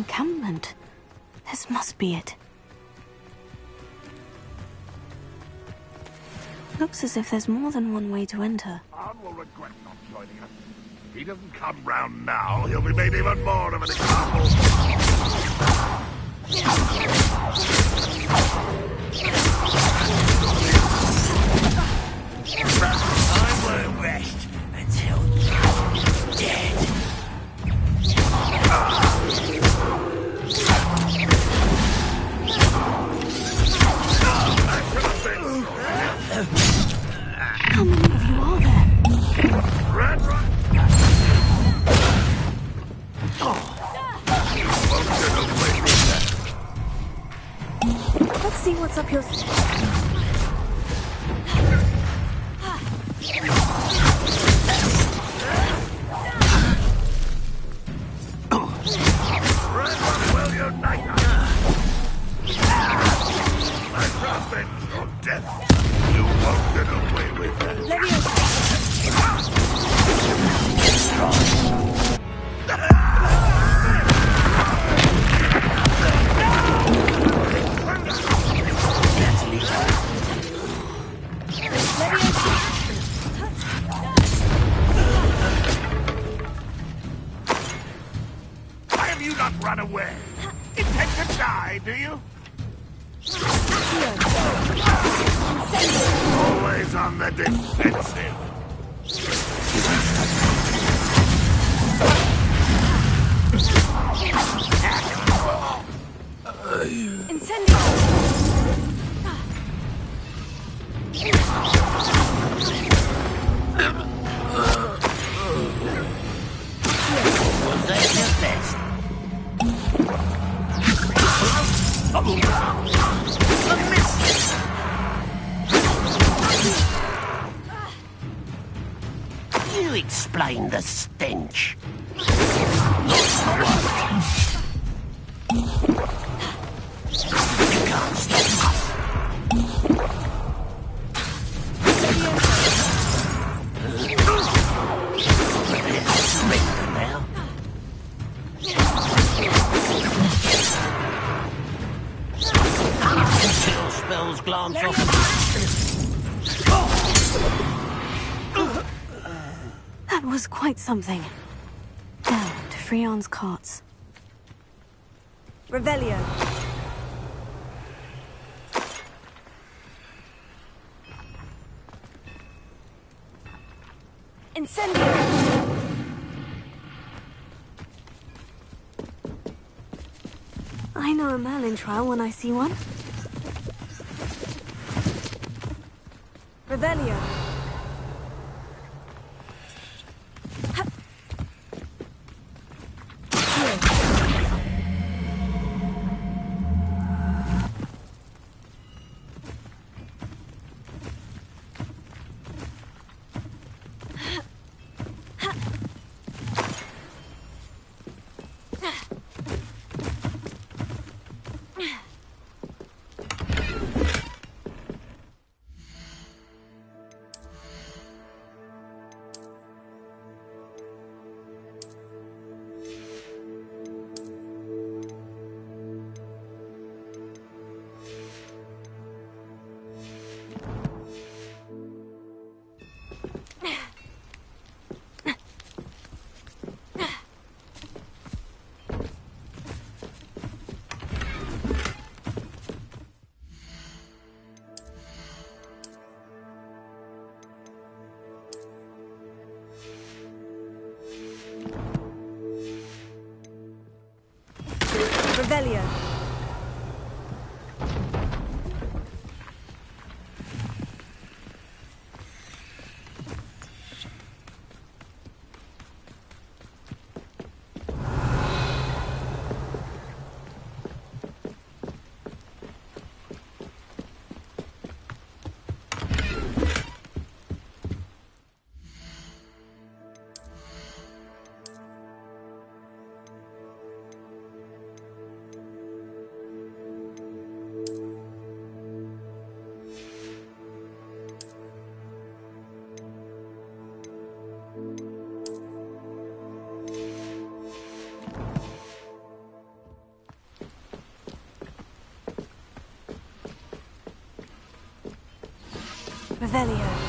encampment. This must be it. Looks as if there's more than one way to enter. Arn will regret not joining us. If he doesn't come round now, he'll be made even more of an example. I won't rest until you're dead. How many of you are there? Run! Let's see what's up your sleeve. Will you night? My prophet, your death. You won't get away with that. Why have you not run away? Intend to die, do you? Always on the defensive. Was that your best? A miss! You explain the stench. You can't stop us. Surrender now. Chill spells glance off. That was quite something. Now, to Freon's carts. Revelio. Incendio. I know a Merlin trial when I see one. Revelio. Revelio. Revelio.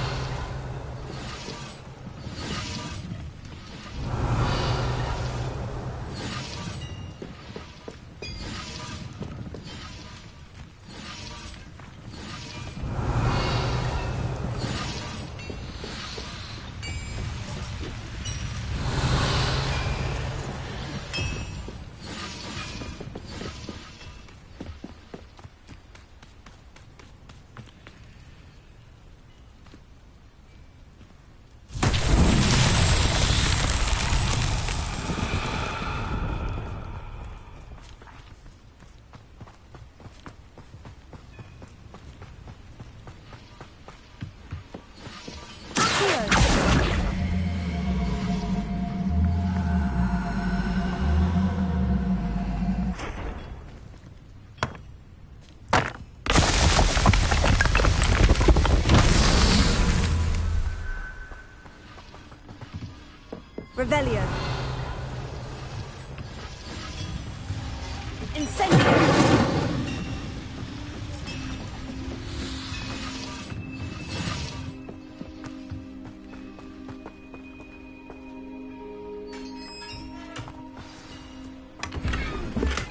Revelio. Incendio.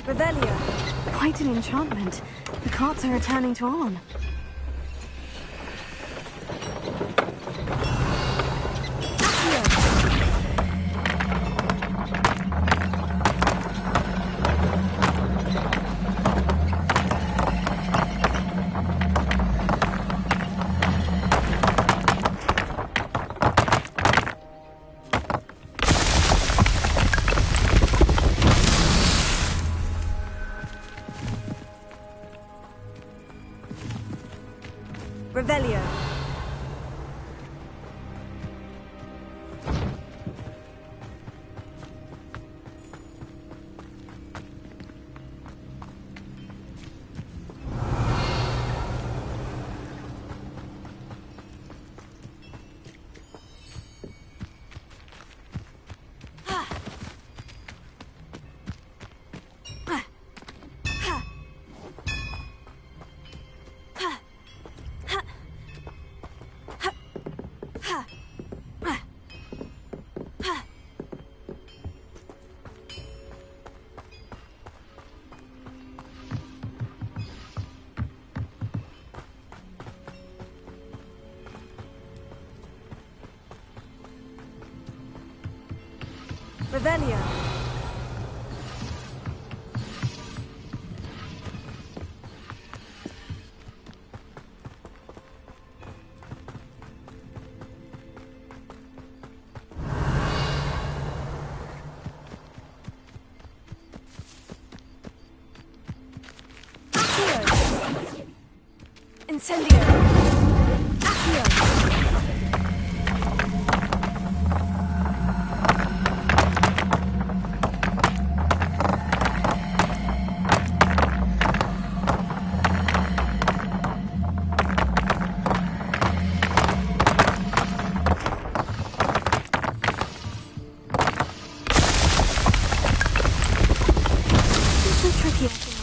Revelio. Quite an enchantment. The carts are returning to on. Revelio. Revelio. Incendio. Accio. This is tricky, I think.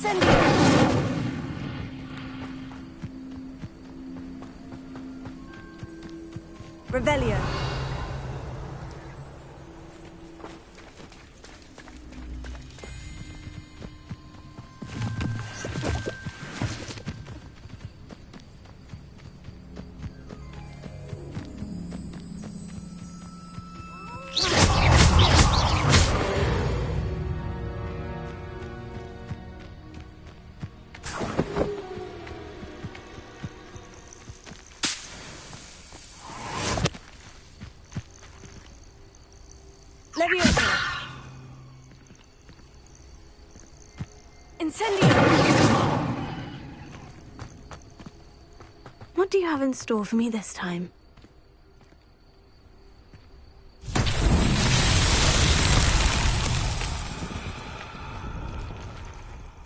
Incendio! Revelio. Leviosa! Incendio! What do you have in store for me this time?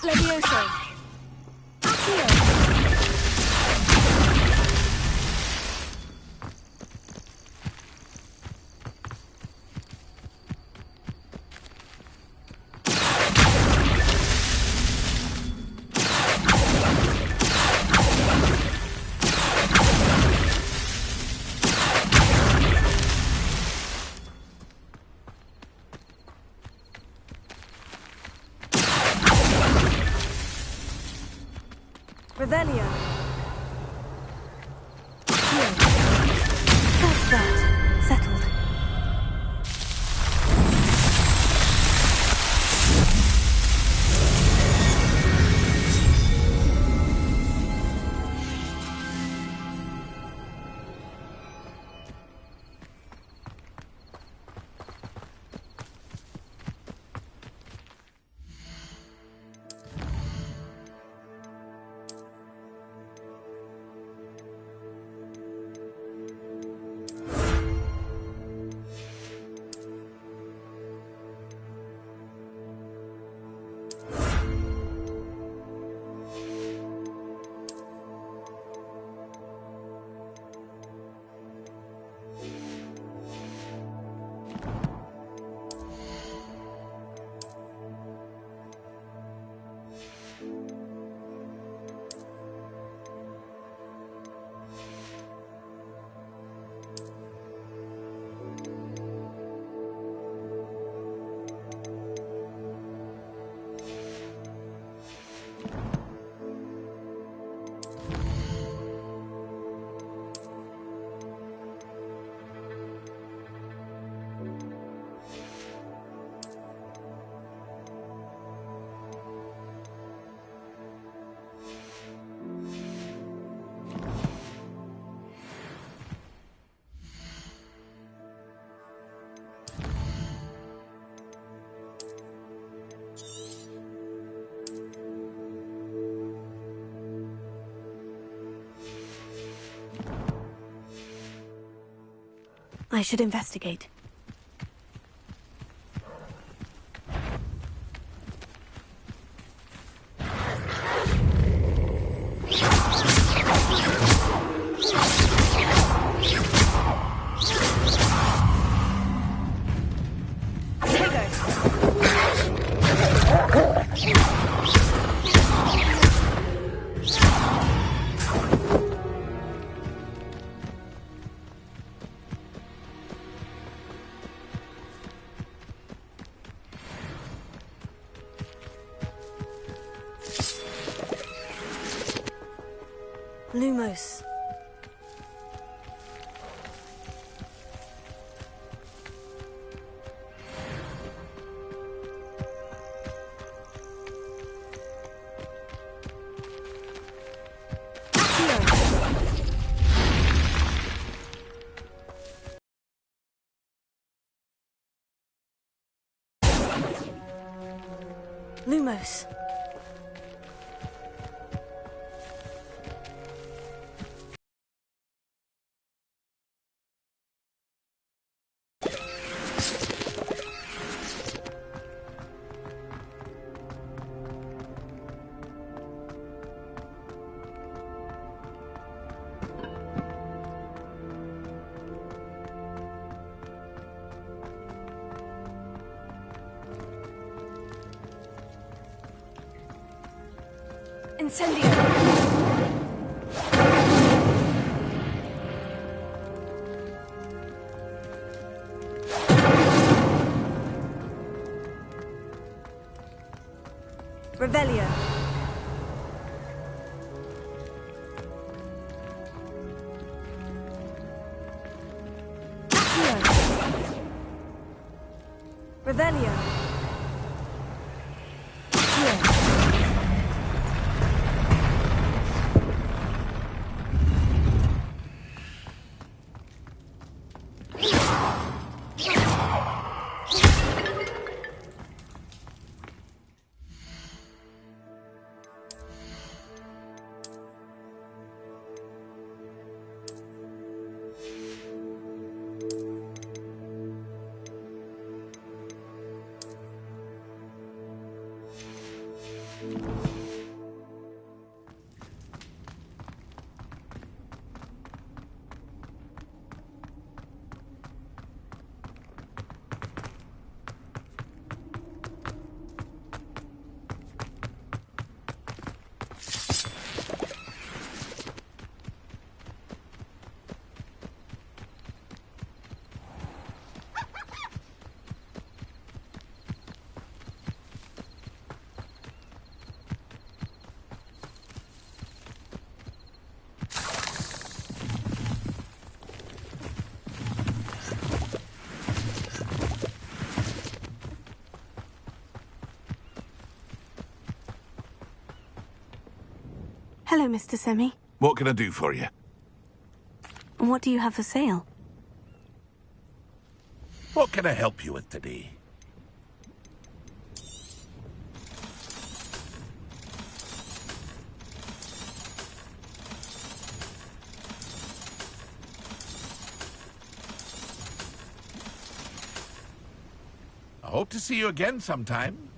Leviosa! Accio! Revelio. That's that. Settled. I should investigate. Lumos. Lumos. Incendio! Revelio. Revelio. Hello, Mr. Semi. What can I do for you? What do you have for sale? What can I help you with today? I hope to see you again sometime.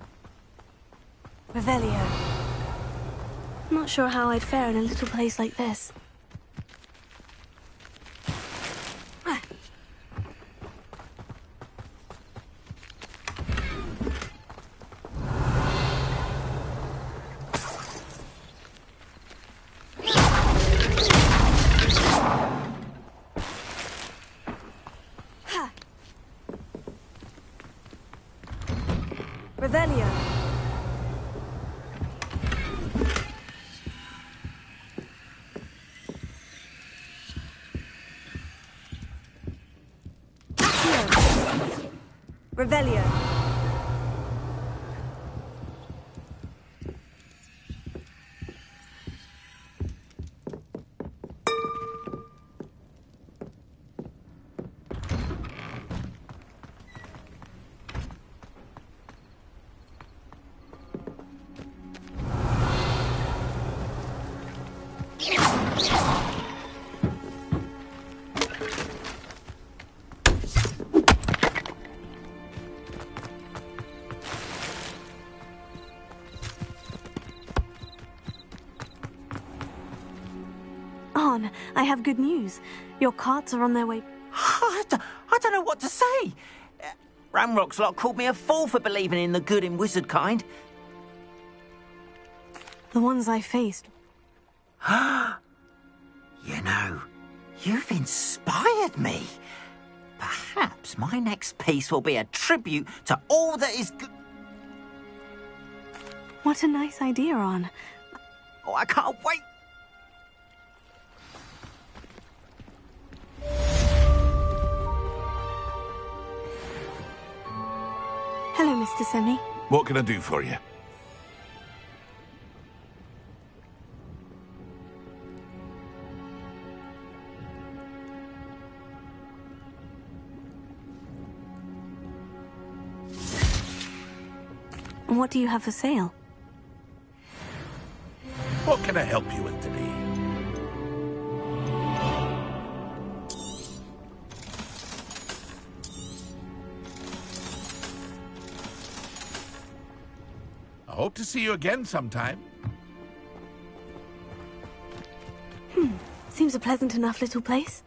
Revelio. Not sure how I'd fare in a little place like this. Revelio. Revelio. On, I have good news. Your carts are on their way. I don't know what to say. Ramrock's lot called me a fool for believing in the good in wizard kind. The ones I faced. You know, you've inspired me. Perhaps my next piece will be a tribute to all that is good. What a nice idea, On. Oh, I can't wait. Hello, Mr. Semi. What can I do for you? What do you have for sale? What can I help you with today? I hope to see you again sometime. Seems a pleasant enough little place.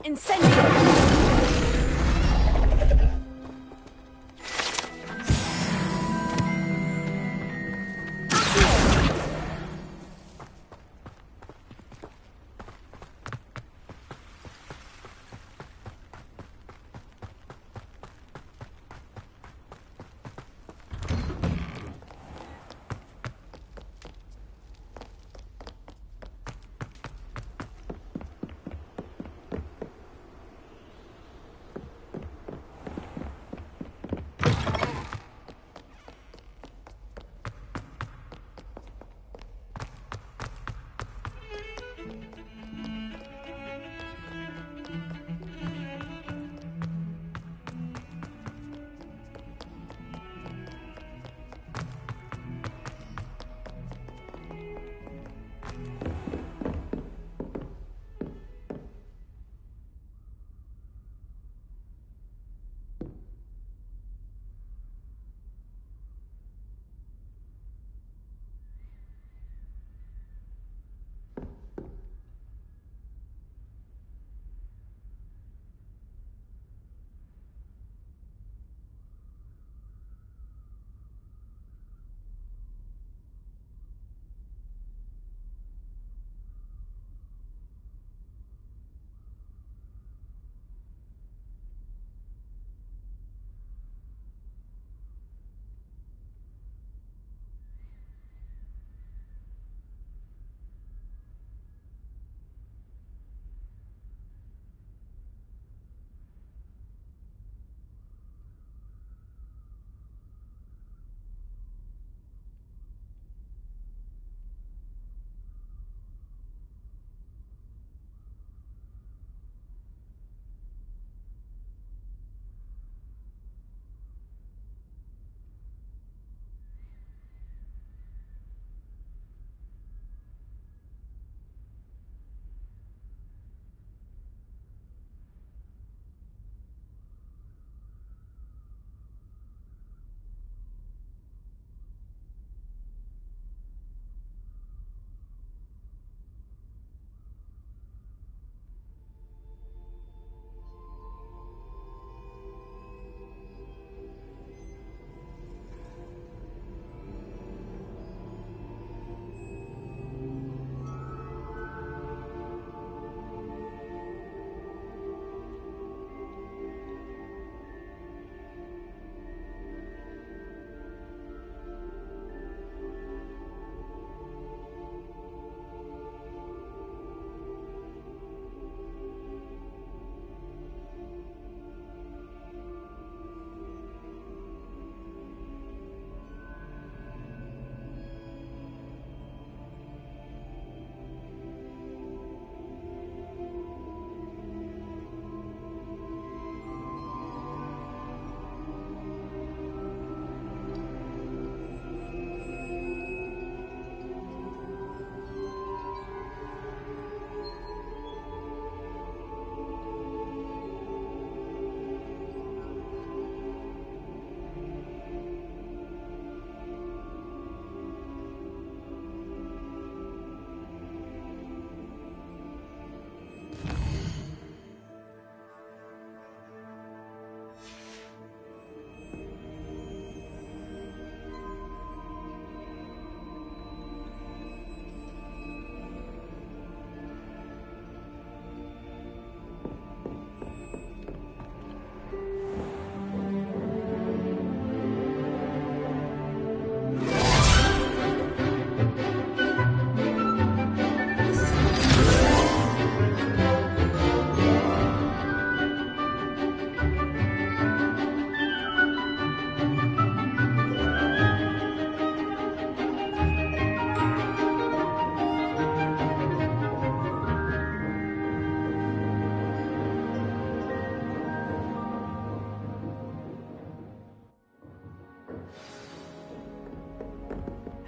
Incendio!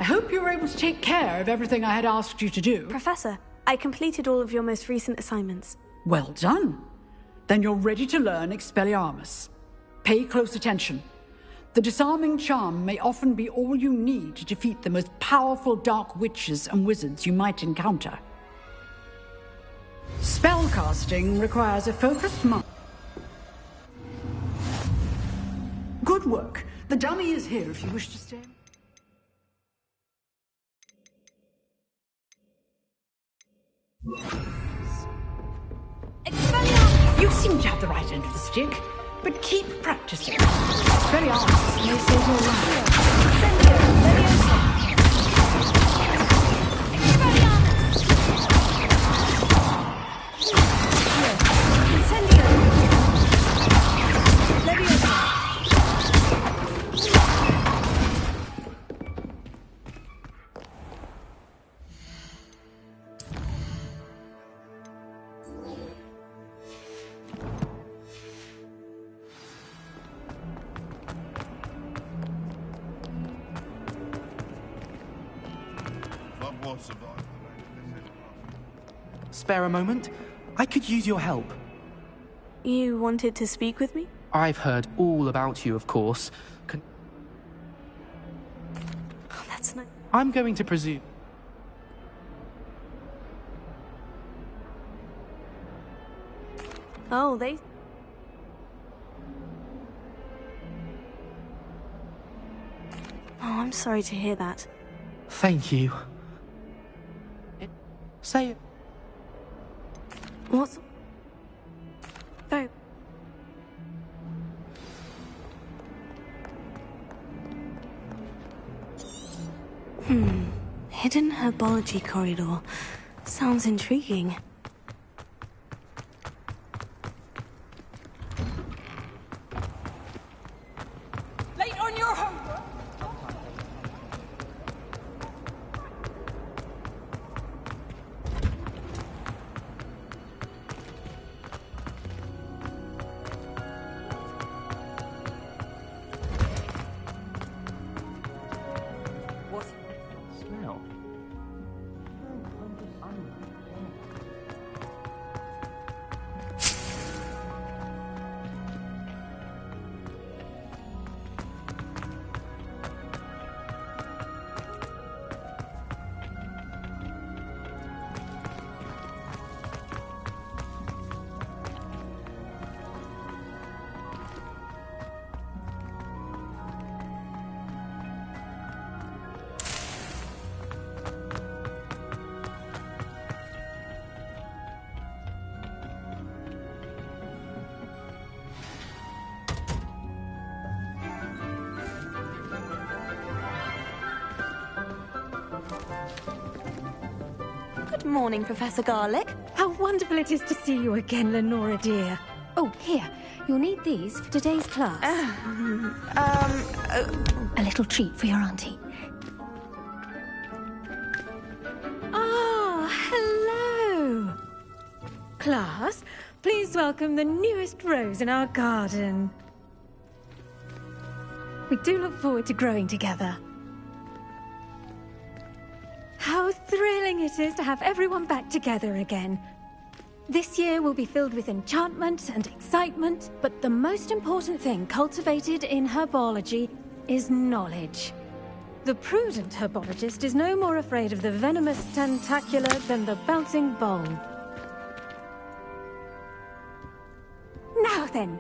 I hope you were able to take care of everything I had asked you to do. Professor, I completed all of your most recent assignments. Well done. Then you're ready to learn Expelliarmus. Pay close attention. The disarming charm may often be all you need to defeat the most powerful dark witches and wizards you might encounter. Spellcasting requires a focused mind. Good work. The dummy is here if you wish to stay. You seem to have the right end of the stick, but keep practicing. Expelliarmus may save your life. Spare a moment? I could use your help. You wanted to speak with me? I've heard all about you, of course. Oh, that's nice. I'm going to presume... Oh, they... Oh, I'm sorry to hear that. Thank you. Say it. What's... Oh. Hidden herbology corridor. Sounds intriguing. Late on your homework. What smell? Good morning, Professor Garlick. How wonderful it is to see you again, Lenora dear. Oh, here. You'll need these for today's class. A little treat for your auntie. Ah, hello. Class, please welcome the newest rose in our garden. We do look forward to growing together. How thrilling it is to have everyone back together again. This year will be filled with enchantment and excitement, but the most important thing cultivated in herbology is knowledge. The prudent herbologist is no more afraid of the venomous tentacular than the bouncing bowl. Now then,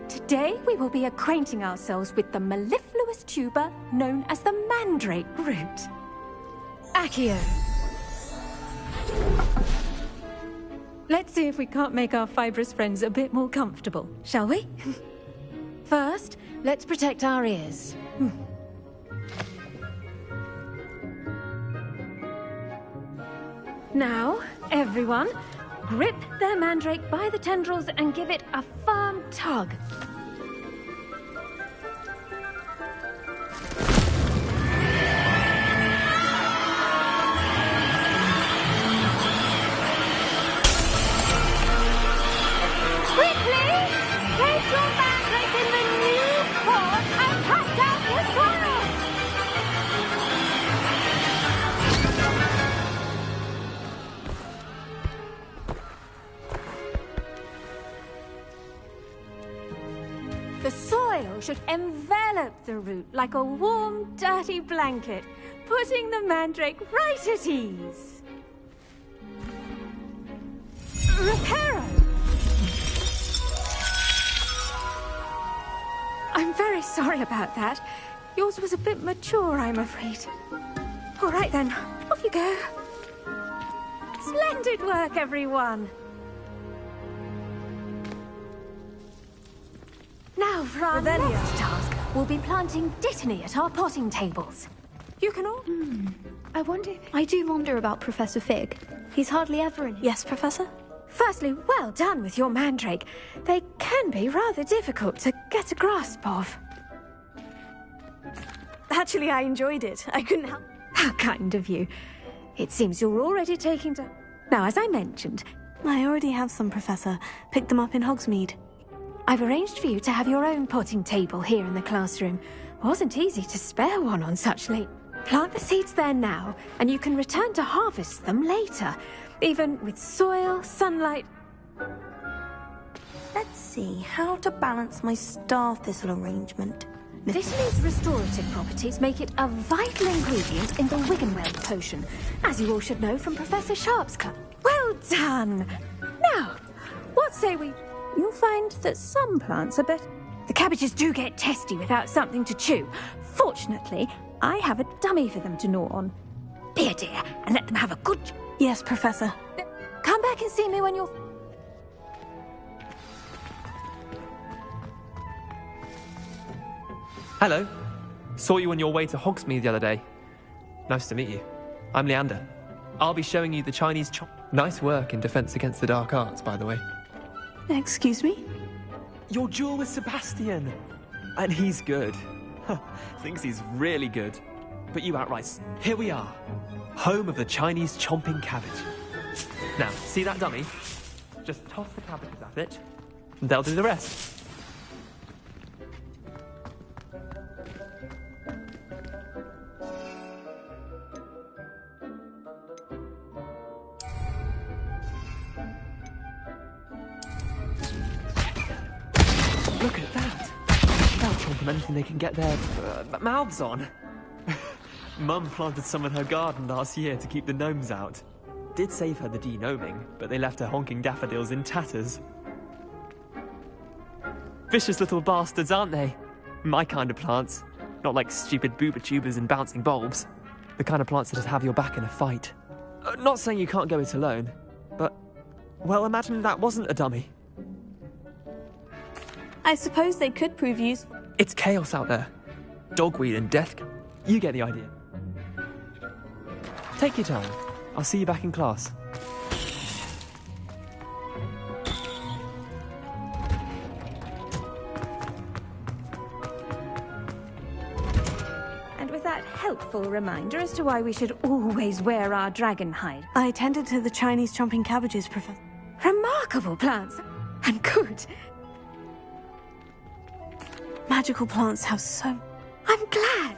today we will be acquainting ourselves with the mellifluous tuber known as the mandrake root. Accio. Let's see if we can't make our fibrous friends a bit more comfortable, shall we? First, let's protect our ears. Now, everyone, grip their mandrake by the tendrils and give it a firm tug. The soil should envelop the root like a warm, dirty blanket, putting the mandrake right at ease. I'm very sorry about that. Yours was a bit mature, I'm afraid. All right then, off you go. Splendid work, everyone. Now for our next task, we'll be planting Dittany at our potting tables. You can all... I wonder... I do wonder about Professor Fig. He's hardly ever in... Yes, Professor? Firstly, well done with your mandrake. They can be rather difficult to get a grasp of. Actually, I enjoyed it. I couldn't help... How kind of you. It seems you're already taking to... Now, as I mentioned... I already have some, Professor. Picked them up in Hogsmeade. I've arranged for you to have your own potting table here in the classroom. Wasn't easy to spare one on such late... Plant the seeds there now, and you can return to harvest them later. Even with soil, sunlight... Let's see, how to balance my star thistle arrangement. Dittany's restorative properties make it a vital ingredient in the Wiggenweld potion, as you all should know from Professor Sharp's club. Well done! Now, what say we... You'll find that some plants are better... The cabbages do get testy without something to chew. Fortunately, I have a dummy for them to gnaw on. Be a dear, and let them have a good... Yes, Professor. Come back and see me when you're... Hello. Saw you on your way to Hogsmeade the other day. Nice to meet you. I'm Leander. I'll be showing you the Chinese Nice work in Defense Against the Dark Arts, by the way. Excuse me? Your duel with Sebastian. And he's good. Thinks he's really good. But you outright... Here we are. Home of the Chinese chomping cabbage. Now, see that dummy? Just toss the cabbages at it, and they'll do the rest. Look at that! They'll chomp on anything they can get their mouths on. Mum planted some in her garden last year to keep the gnomes out. Did save her the de-gnoming, but they left her honking daffodils in tatters. Vicious little bastards, aren't they? My kind of plants. Not like stupid booba tubers and bouncing bulbs. The kind of plants that have your back in a fight. Not saying you can't go it alone, but... Well, imagine that wasn't a dummy. I suppose they could prove useful. It's chaos out there. Dogweed and death. You get the idea. Take your time. I'll see you back in class. And with that helpful reminder as to why we should always wear our dragon hide. I tended to the Chinese chomping cabbages, Professor. Remarkable plants. And good. Magical plants have so... I'm glad.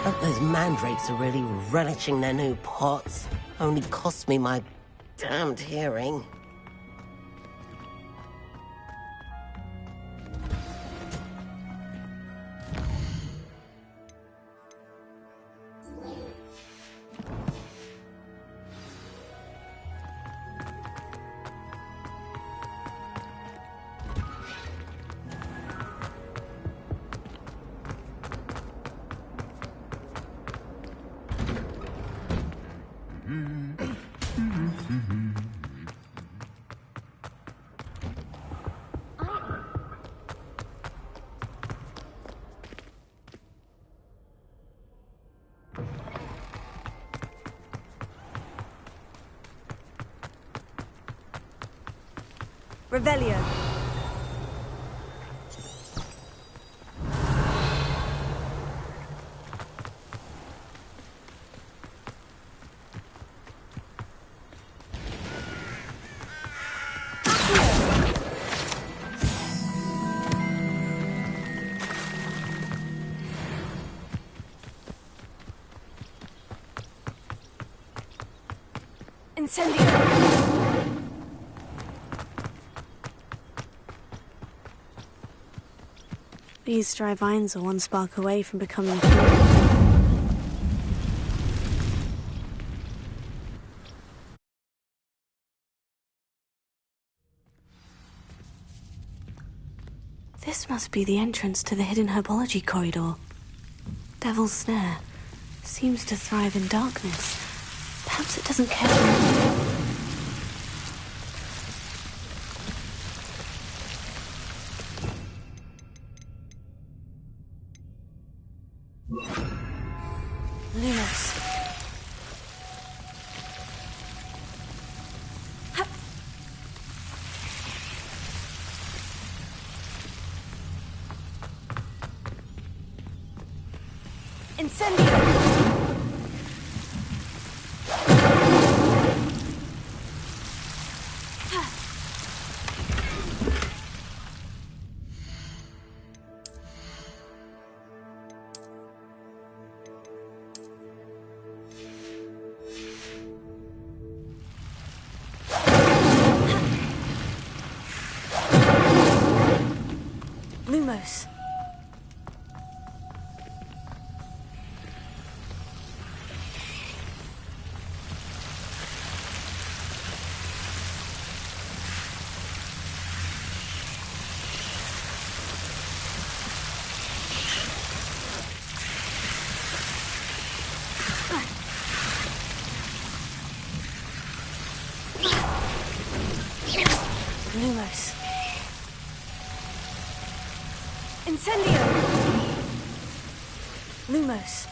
Hope those mandrakes are really relishing their new pots. Only cost me my damned hearing. Revelio. Incendio. These dry vines are one spark away from becoming... This must be the entrance to the hidden herbology corridor. Devil's Snare seems to thrive in darkness. Perhaps it doesn't care for me. Lumos. Incendio! Lumos. Lumos. Incendio! Lumos.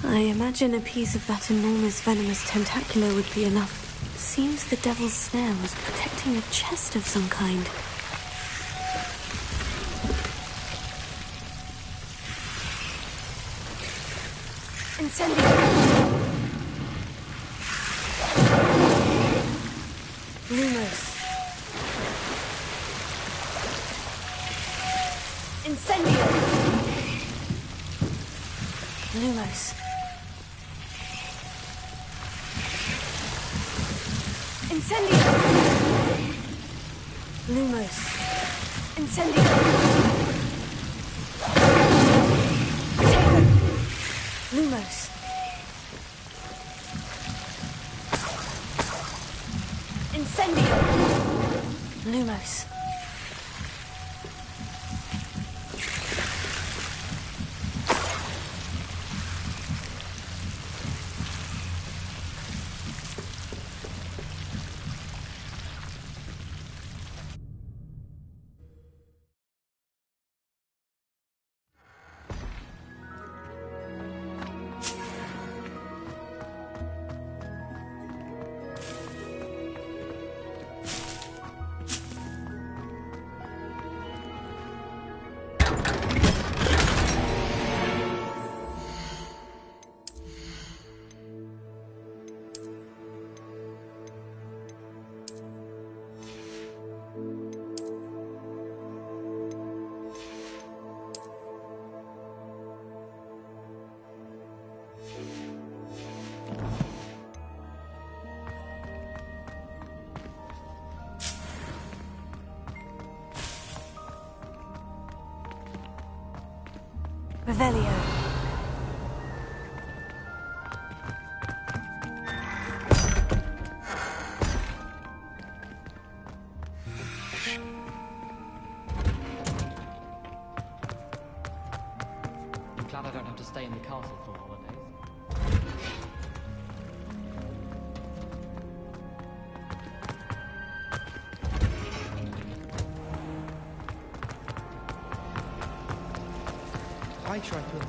I imagine a piece of that enormous venomous tentacular would be enough. Seems the Devil's Snare was protecting a chest of some kind. Incendio! Lumos. Incendio! Lumos. Incendio! Lumos. Incendio! Lumos. Incendio! Lumos. Revelio. I'm glad I don't have to stay in the castle for holidays. I try to imagine.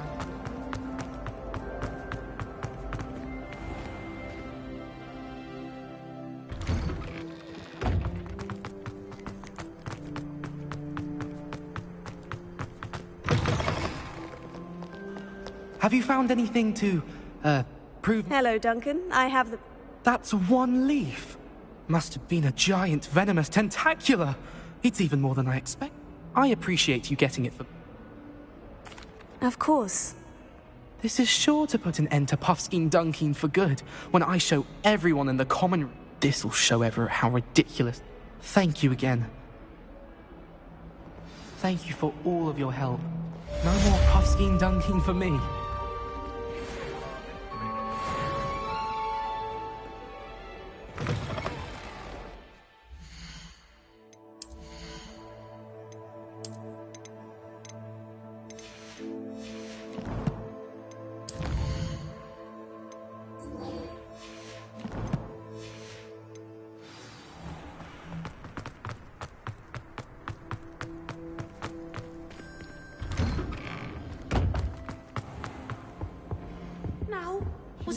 Have you found anything to, prove... Hello, Duncan. I have the... That's one leaf. Must have been a giant venomous tentacula. It's even more than I expect. I appreciate you getting it for... Of course. This is sure to put an end to Puffskein Dunking for good when I show everyone in the common room. This'll show Everett how ridiculous. Thank you again. Thank you for all of your help. No more Puffskein Dunking for me.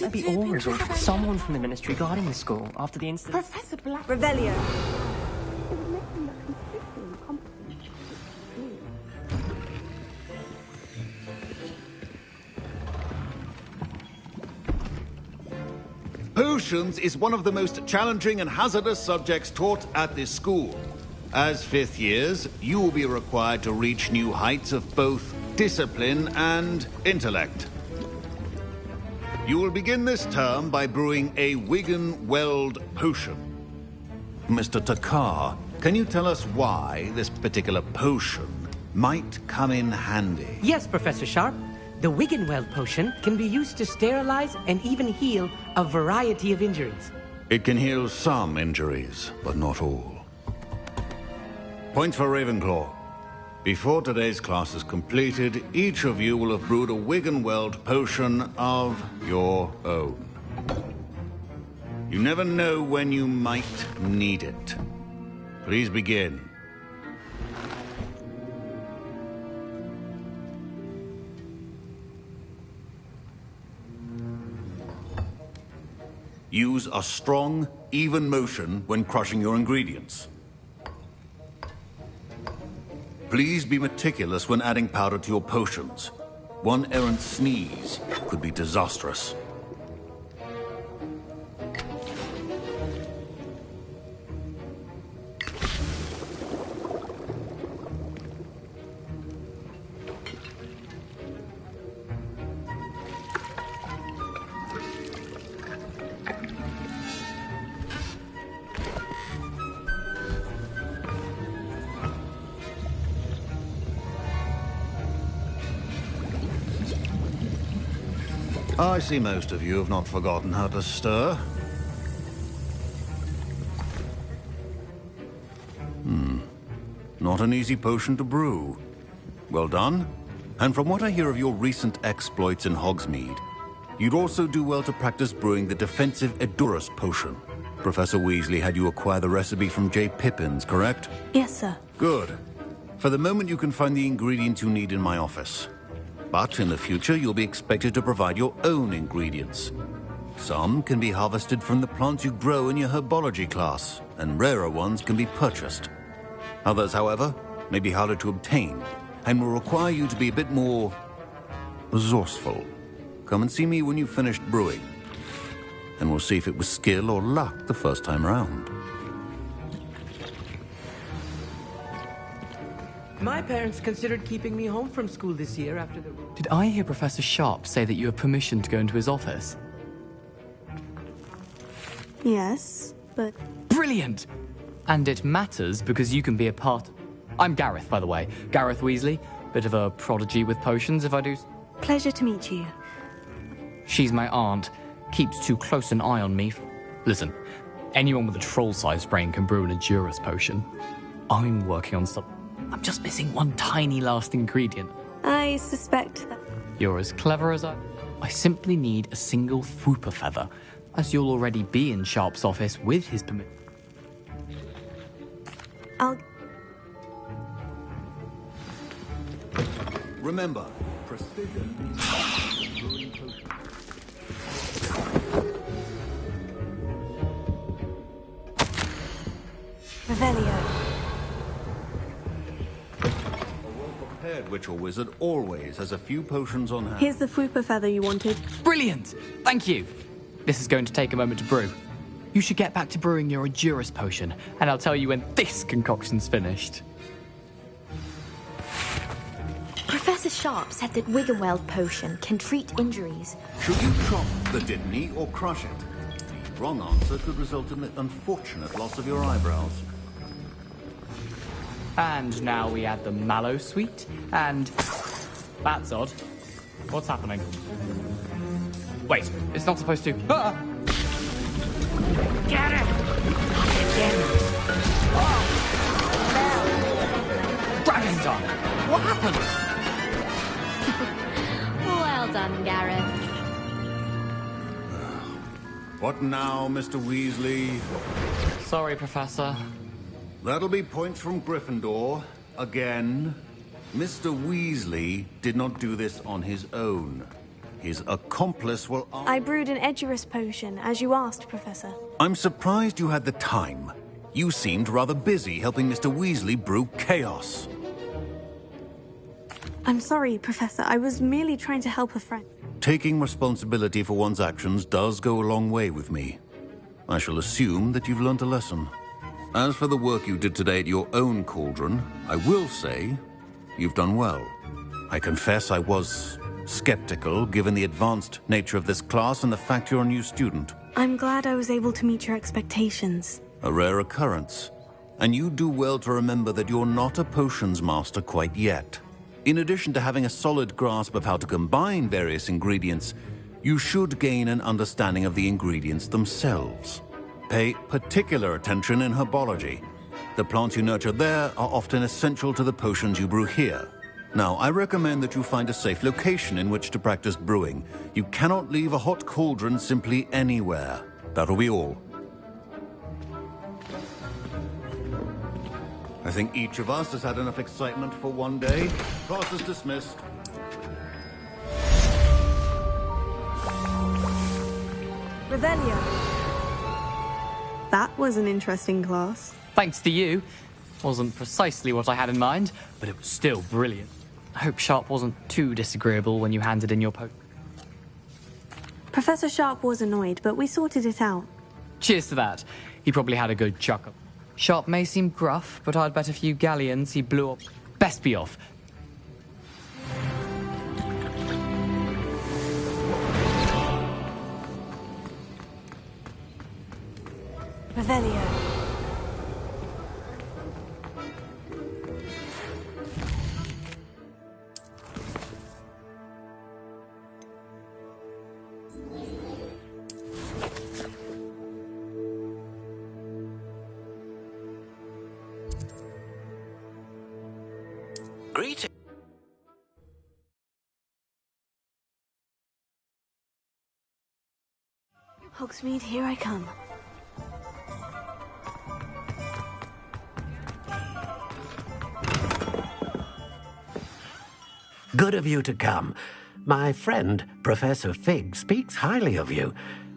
Wouldn't it be horrible? Someone from the ministry guarding the school after the incident. Professor Black. Revelio. Potions is one of the most challenging and hazardous subjects taught at this school. As fifth years, you will be required to reach new heights of both discipline and intellect. You will begin this term by brewing a Wigan-Weld potion. Mr. Takar, can you tell us why this particular potion might come in handy? Yes, Professor Sharp. The Wigan-Weld potion can be used to sterilize and even heal a variety of injuries. It can heal some injuries, but not all. Point for Ravenclaw. Before today's class is completed, each of you will have brewed a Wigan-Weld potion of your own. You never know when you might need it. Please begin. Use a strong, even motion when crushing your ingredients. Please be meticulous when adding powder to your potions. One errant sneeze could be disastrous. I see most of you have not forgotten how to stir. Not an easy potion to brew. Well done. And from what I hear of your recent exploits in Hogsmeade, you'd also do well to practice brewing the defensive Edurus potion. Professor Weasley had you acquire the recipe from J. Pippins, correct? Yes, sir. Good. For the moment, you can find the ingredients you need in my office. But in the future, you'll be expected to provide your own ingredients. Some can be harvested from the plants you grow in your herbology class, and rarer ones can be purchased. Others, however, may be harder to obtain, and will require you to be a bit more resourceful. Come and see me when you've finished brewing, and we'll see if it was skill or luck the first time round. My parents considered keeping me home from school this year after the... Did I hear Professor Sharp say that you have permission to go into his office? Yes, but... Brilliant! And it matters because you can be a part... I'm Gareth, by the way. Gareth Weasley. Bit of a prodigy with potions, if I do... Pleasure to meet you. She's my aunt. Keeps too close an eye on me. Listen, anyone with a troll-sized brain can brew an Edurus potion. I'm working on something. I'm just missing one tiny last ingredient. I suspect that... You're as clever as I simply need a single Fwooper feather, as you'll already be in Sharp's office with his permission. I'll... Remember, precision is... Revelio. Prepared witch or wizard always has a few potions on hand. Here's the Fwooper feather you wanted. Brilliant! Thank you! This is going to take a moment to brew. You should get back to brewing your Edurus potion, and I'll tell you when this concoction's finished. Professor Sharp said that Wigan-Weld potion can treat injuries. Should you chop the Dittany or crush it? Wrong answer could result in the unfortunate loss of your eyebrows. And now we add the mallow sweet, and... That's odd. What's happening? Wait, it's not supposed to... Ah! Get it! Dragon Tongue! What happened? Well done, Gareth. What now, Mr. Weasley? Sorry, Professor. That'll be points from Gryffindor. Again. Mr. Weasley did not do this on his own. his accomplice will... I brewed an Edurus potion, as you asked, Professor. I'm surprised you had the time. You seemed rather busy helping Mr. Weasley brew chaos. I'm sorry, Professor. I was merely trying to help a friend. Taking responsibility for one's actions does go a long way with me. I shall assume that you've learnt a lesson. As for the work you did today at your own cauldron, I will say you've done well. I confess I was skeptical, given the advanced nature of this class and the fact you're a new student. I'm glad I was able to meet your expectations. A rare occurrence. And you do well to remember that you're not a potions master quite yet. In addition to having a solid grasp of how to combine various ingredients, you should gain an understanding of the ingredients themselves. Pay particular attention in herbology. The plants you nurture there are often essential to the potions you brew here. Now, I recommend that you find a safe location in which to practice brewing. You cannot leave a hot cauldron simply anywhere. That'll be all. I think each of us has had enough excitement for one day. Class is dismissed. Revelio. That was an interesting class. Thanks to you. Wasn't precisely what I had in mind, but it was still brilliant. I hope Sharp wasn't too disagreeable when you handed in your Professor Sharp was annoyed, but we sorted it out. Cheers to that. He probably had a good chuckle. Sharp may seem gruff, but I'd bet a few galleons he blew up. Best be off. Revelio. Greetings. Hogsmeade, here I come. Good of you to come. My friend, Professor Fig, speaks highly of you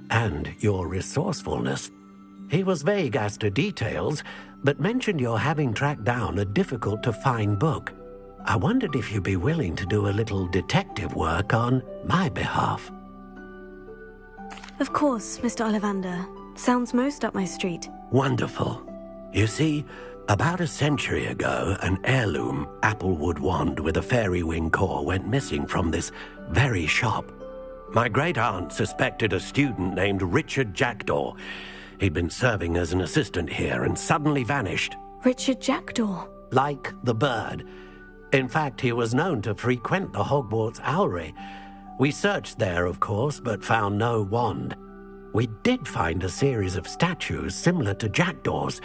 and your resourcefulness. He was vague as to details, but mentioned your having tracked down a difficult-to-find book. I wondered if you'd be willing to do a little detective work on my behalf. Of course, Mr. Ollivander. Sounds most up my street. Wonderful. You see, about a century ago, an heirloom applewood wand with a fairy wing core went missing from this very shop. My great-aunt suspected a student named Richard Jackdaw. He'd been serving as an assistant here and suddenly vanished. Richard Jackdaw? Like the bird. In fact, he was known to frequent the Hogwarts Owlery. We searched there, of course, but found no wand. We did find a series of statues similar to Jackdaw's.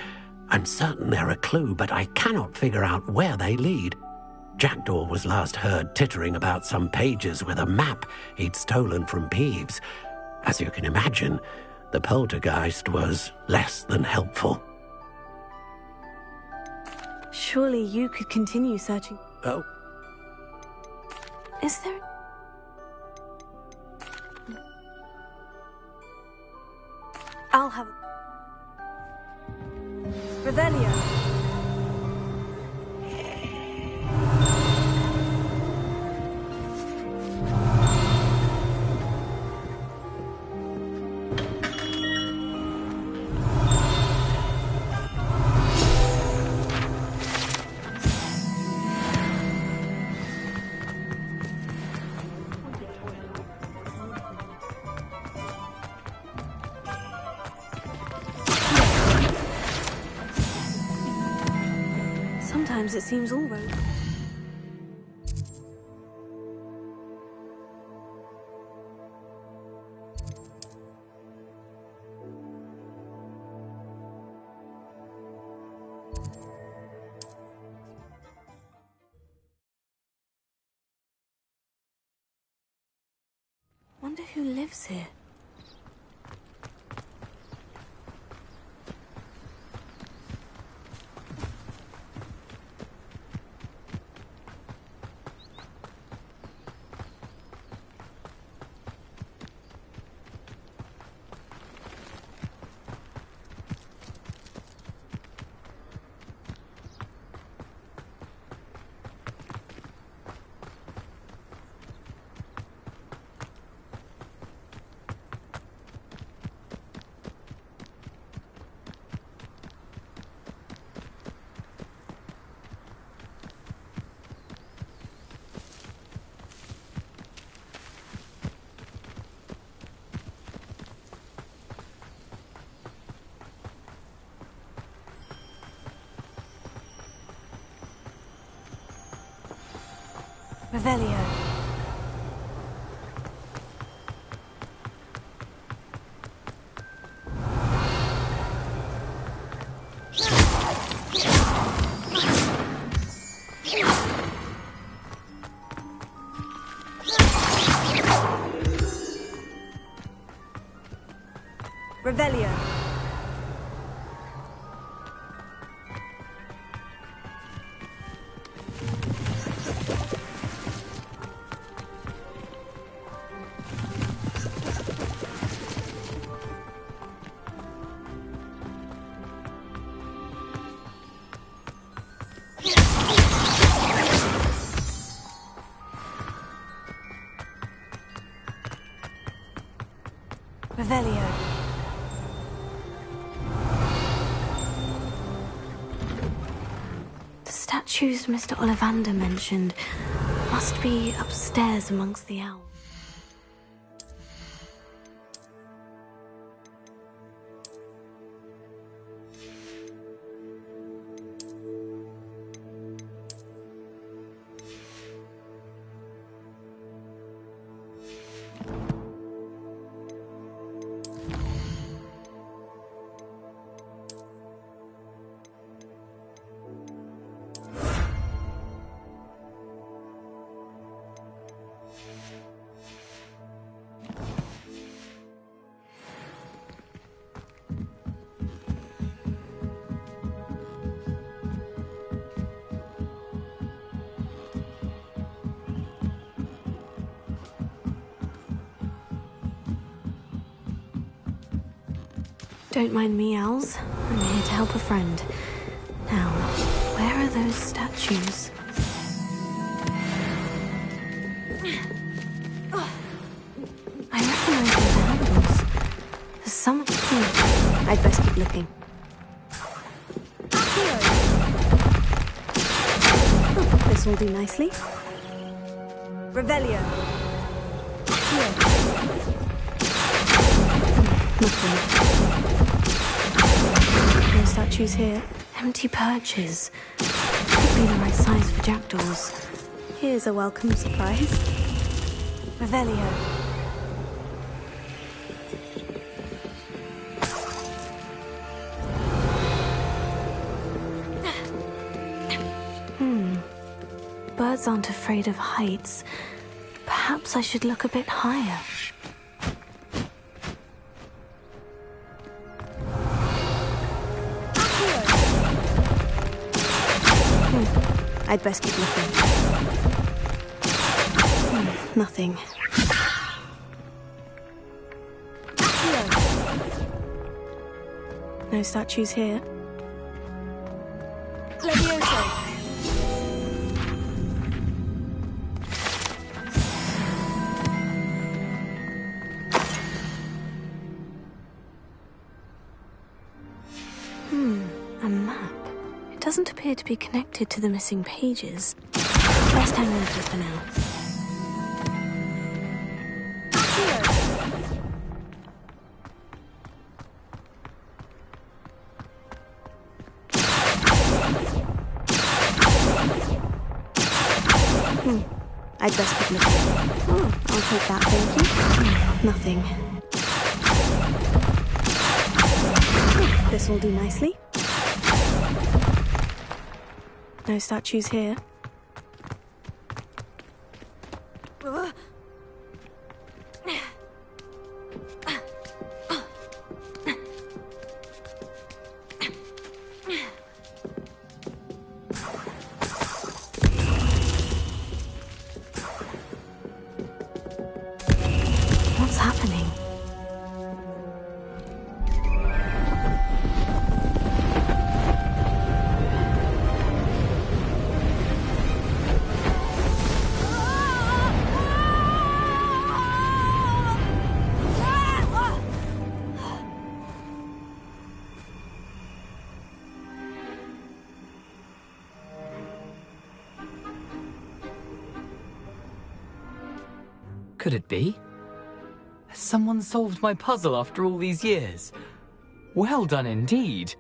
I'm certain they're a clue, but I cannot figure out where they lead. Jackdaw was last heard tittering about some pages with a map he'd stolen from Peeves. As you can imagine, the poltergeist was less than helpful. Surely you could continue searching. Oh. Is there... I'll have... Revelio. Sometimes it seems all right. Wonder who lives here. Revelio. Revelio. Revelio. The statues Mr. Ollivander mentioned must be upstairs amongst the elves. Don't mind me, owls. I'm here to help a friend. Now, where are those statues? I recognize those handles. There's some... I'd best keep looking. Oh, this will do nicely. Revelio. Nothing. No statues here. Empty perches. Could be the right size for jackdaws. Here's a welcome surprise. Revelio. Birds aren't afraid of heights. Perhaps I should look a bit higher. I'd best keep looking. Nothing. No statues here. Levioso. A map. It doesn't appear to be connected to the missing pages. Best hang on to it for now. I'd best keep looking. Oh, I'll take that, thank you. Nothing. This will do nicely. No statues here. What's happening? Could it be? Has someone solved my puzzle after all these years? Well done indeed.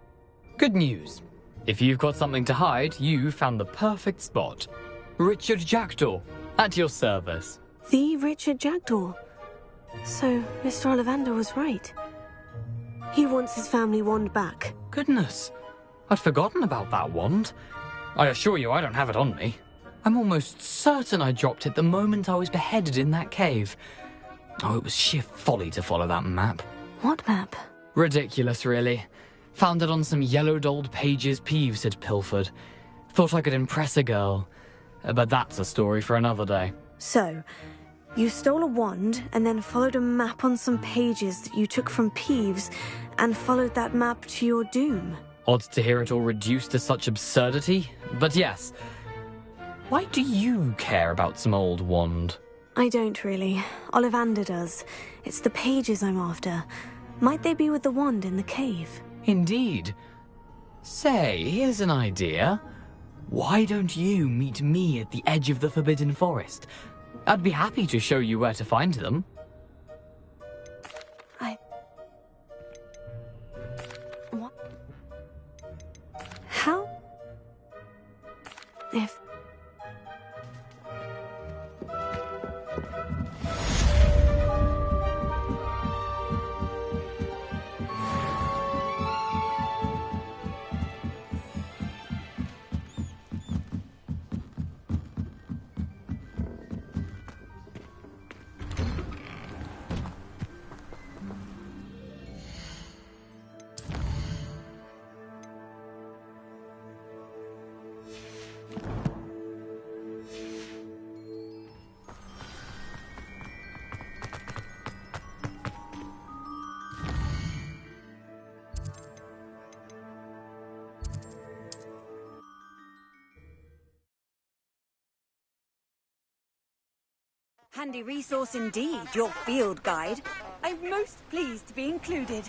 Good news. If you've got something to hide, you found the perfect spot. Richard Jackdaw, At your service. The Richard Jackdaw. So, Mr. Ollivander was right. He wants his family wand back. Goodness, I'd forgotten about that wand. I assure you I don't have it on me. I'm almost certain I dropped it the moment I was beheaded in that cave. Oh, it was sheer folly to follow that map. What map? Ridiculous, really. Found it on some yellowed old pages Peeves had pilfered. Thought I could impress a girl. But that's a story for another day. So, you stole a wand and then followed a map on some pages that you took from Peeves and followed that map to your doom. Odd to hear it all reduced to such absurdity, but yes. Why do you care about some old wand? I don't really. Ollivander does. It's the pages I'm after. Might they be with the wand in the cave? Indeed. Say, here's an idea. Why don't you meet me at the edge of the Forbidden Forest? I'd be happy to show you where to find them. What? How? If... Handy resource indeed, your field guide. I'm most pleased to be included.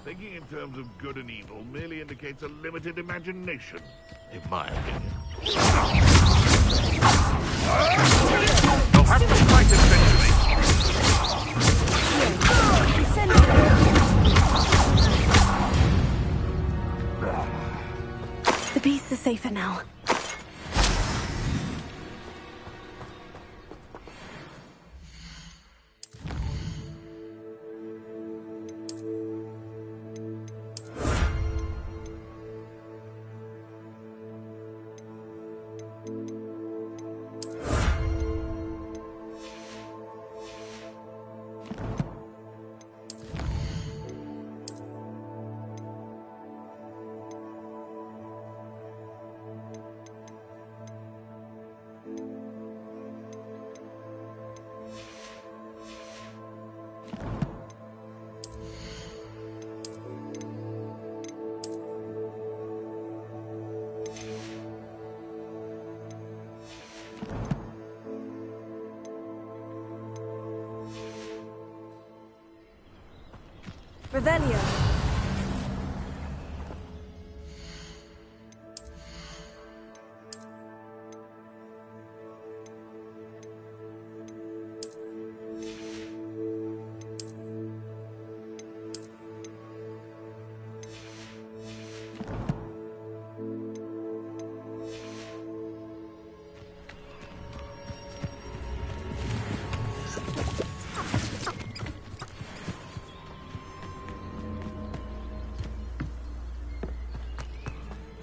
Thinking in terms of good and evil merely indicates a limited imagination, in my opinion. You'll have to fight eventually. The beasts are safer now. Revelio.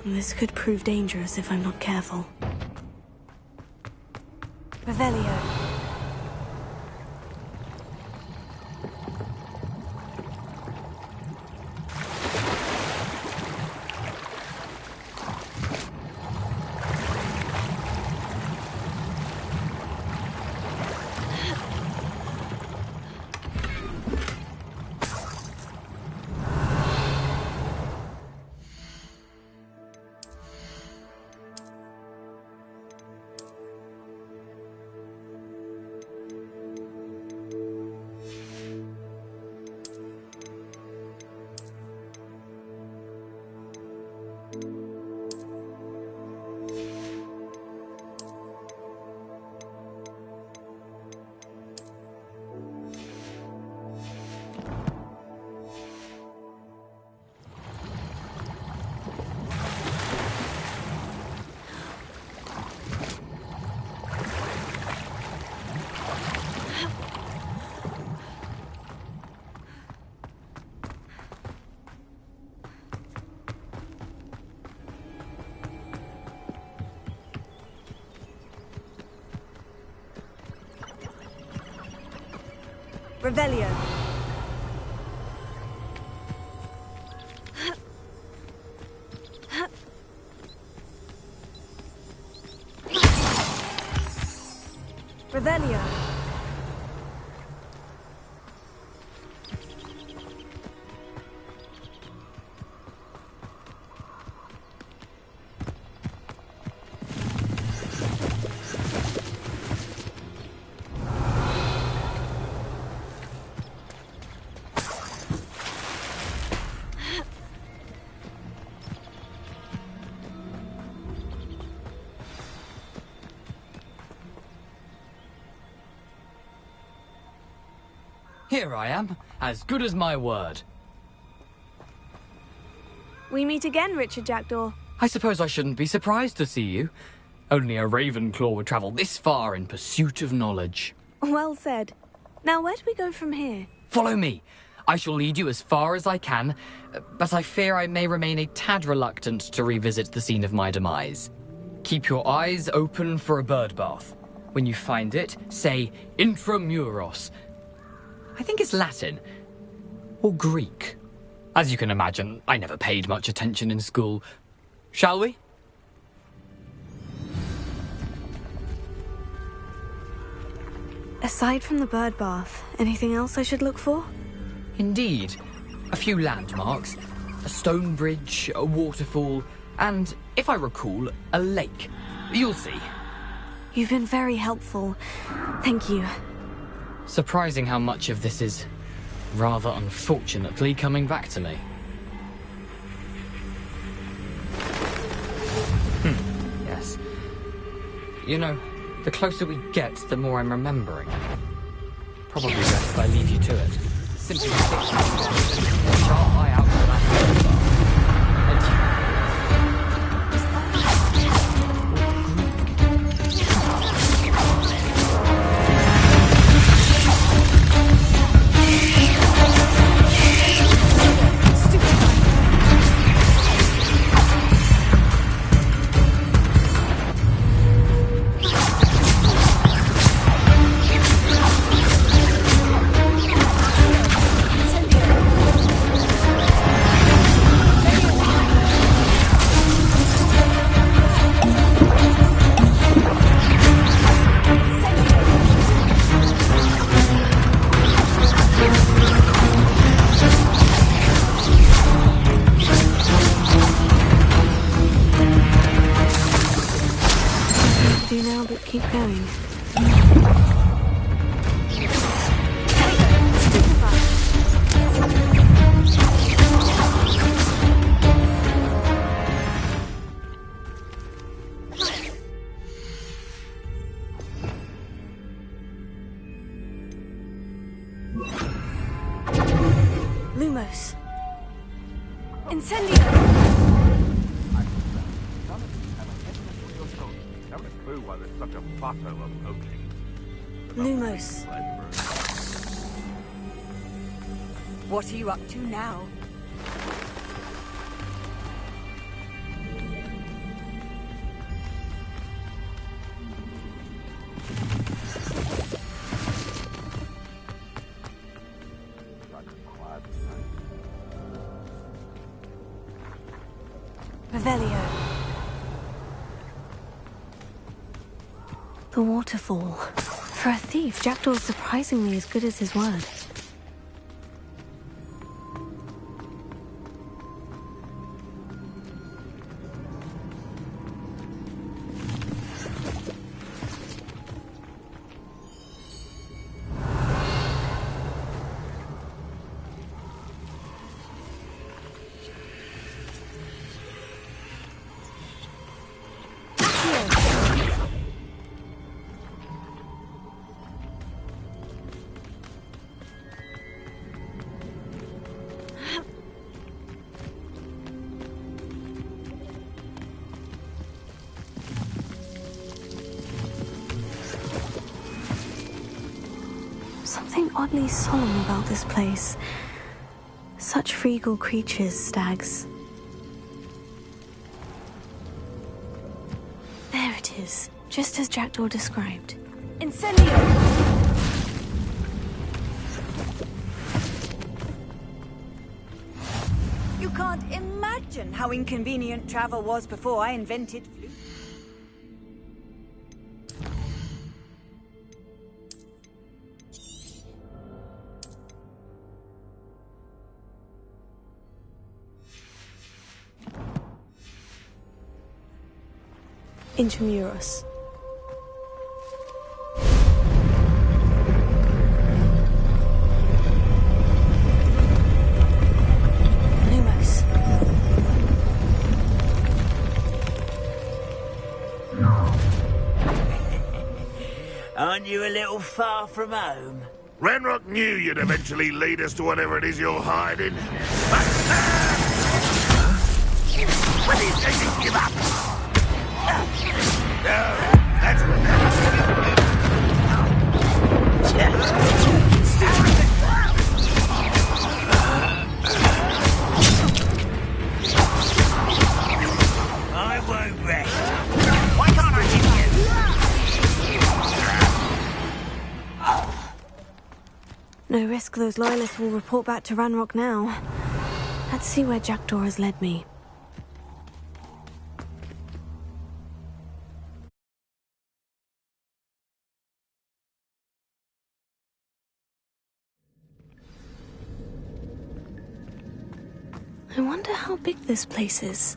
This could prove dangerous if I'm not careful. Revelio. Revelio. Revelio. Here I am, as good as my word. We meet again, Richard Jackdaw. I suppose I shouldn't be surprised to see you. Only a Ravenclaw would travel this far in pursuit of knowledge. Well said. Now, where do we go from here? Follow me. I shall lead you as far as I can, but I fear I may remain a tad reluctant to revisit the scene of my demise. Keep your eyes open for a bird bath. When you find it, say Intramuros. I think it's Latin. Or Greek. As you can imagine, I never paid much attention in school. Shall we? Aside from the bird bath, anything else I should look for? Indeed. A few landmarks. A stone bridge, a waterfall, and, if I recall, a lake. You'll see. You've been very helpful. Thank you. Surprising how much of this is, rather unfortunately, coming back to me. Yes. You know, the closer we get, the more I'm remembering. Probably best if I leave you to it. Simply stick to a sharp eye out for that bird bath. Lumos. Incendio! Haven't a clue why there's such a fuss over poaching. Lumos. What are you up to now? Revelio. The waterfall. For a thief, Jackdaw's surprisingly as good as his word. Something oddly solemn about this place. Such regal creatures, stags. There it is, just as Jackdaw described. Incendio! You can't imagine how inconvenient travel was before I invented flute. Intramuros. Lumos. Aren't you a little far from home? Ranrock knew you'd eventually lead us to whatever it is you're hiding. What do you think? Give up! No, that's I won't rest. Why can't I hit you? No risk those loyalists will report back to Ranrock now. Let's see where Jackdaw has led me. I wonder how big this place is.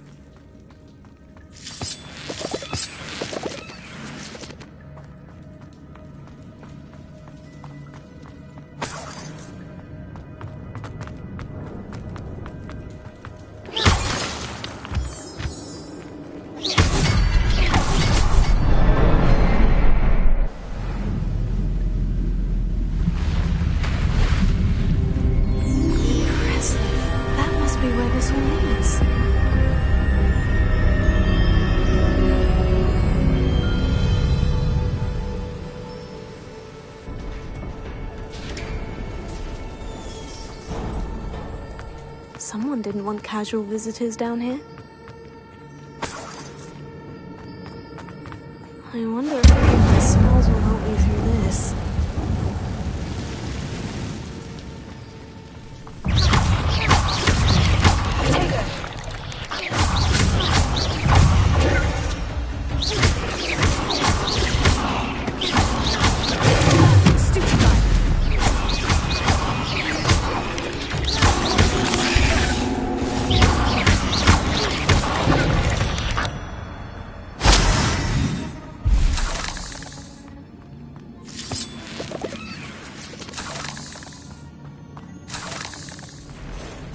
Someone didn't want casual visitors down here. I wonder if any of my smells will help me through this.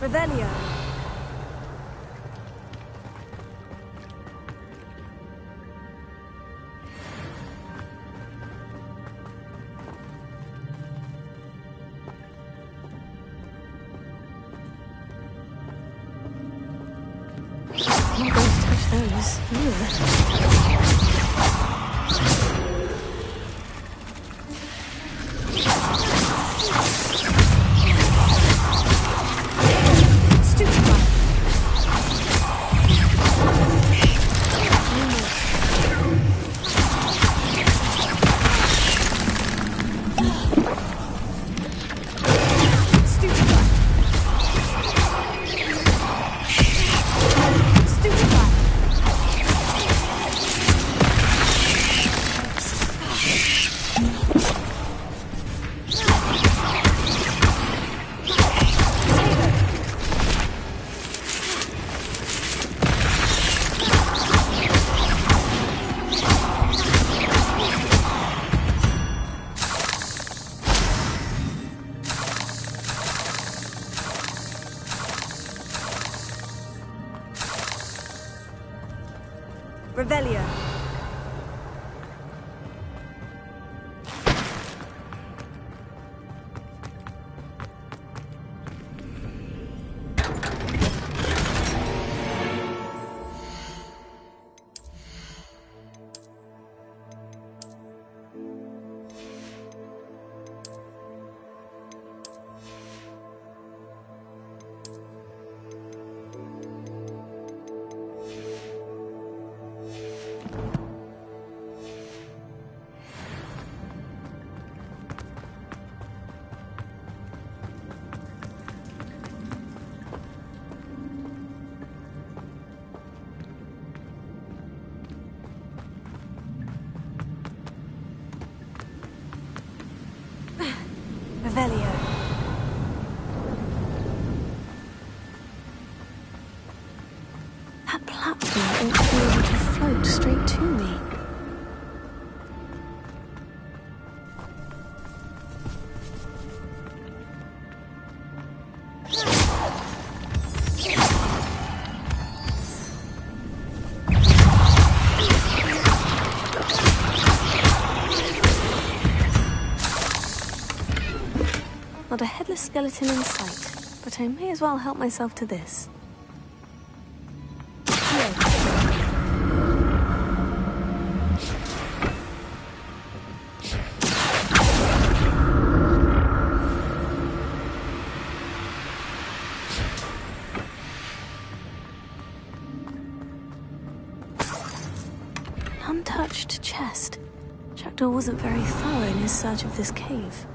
Revelio. nose. Revelio. Revelio. That platform ought to be able to float straight to me. Not a headless skeleton in sight, but I may as well help myself to this. An untouched chest. Jackdaw wasn't very thorough in his search of this cave.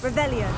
Revelio.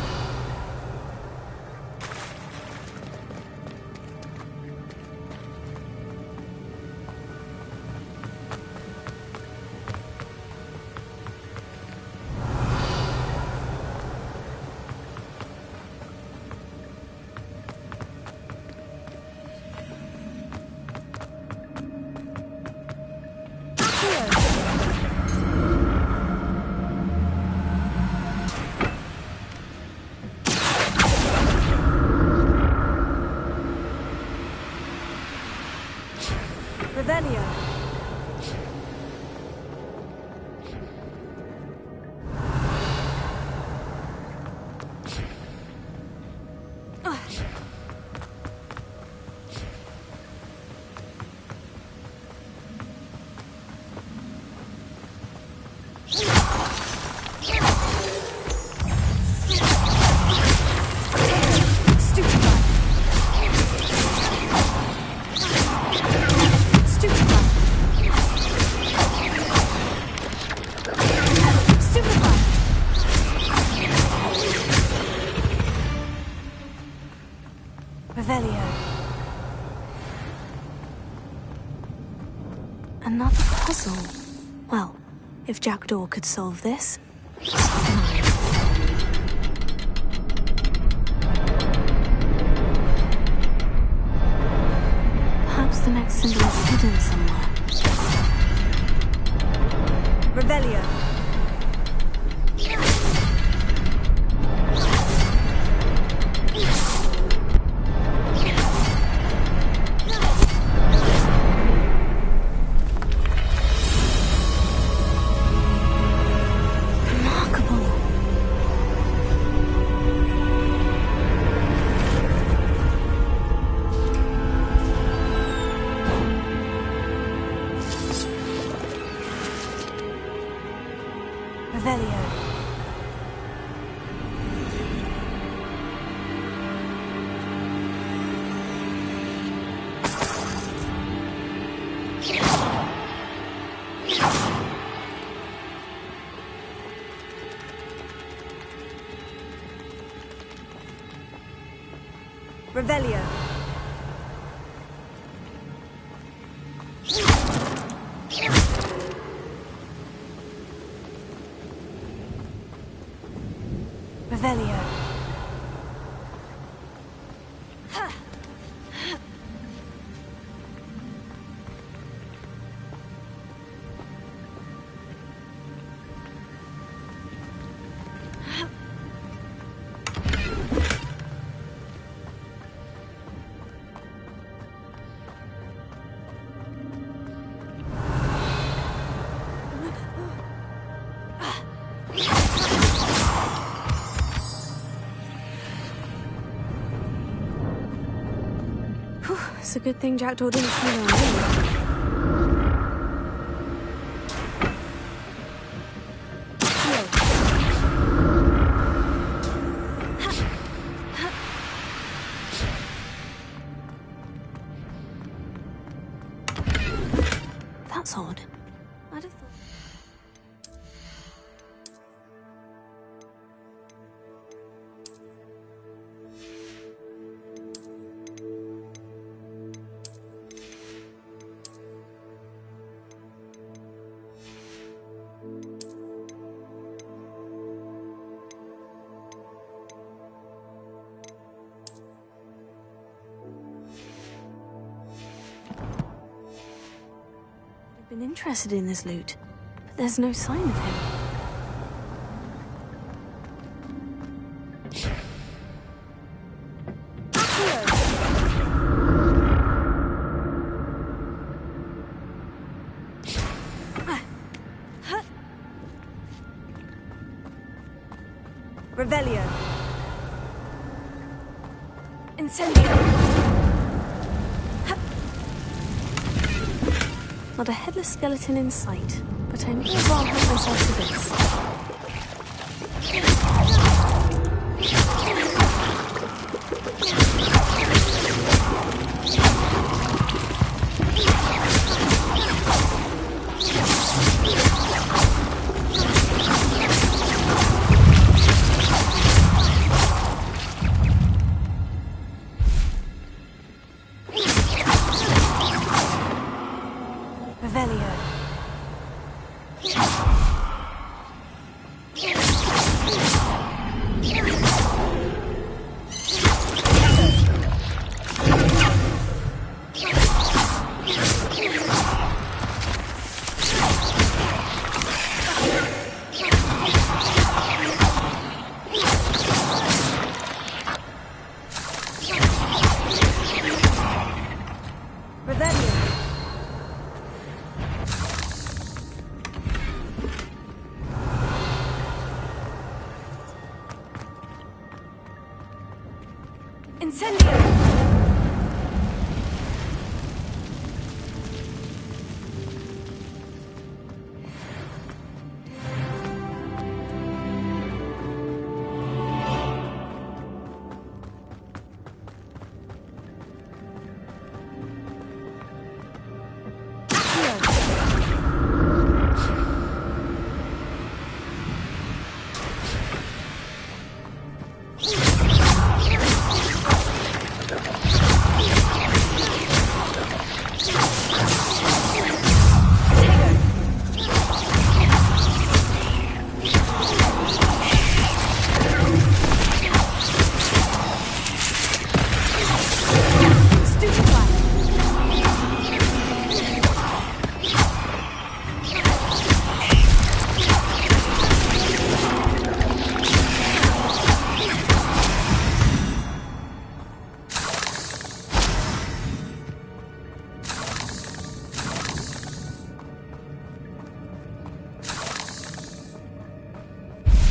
Revelio. Another puzzle. Well, if Jackdaw could solve this. Perhaps the next symbol is hidden somewhere. Revelio. Remarkable. Revelio. Revelio. Revelio. It's a good thing Jackdaw didn't kill on me. That's odd. I'd have thought. Been interested in this loot, but there's no sign of him. Revelio. Incendio. Not a headless skeleton in sight, but I may as well help myself to this.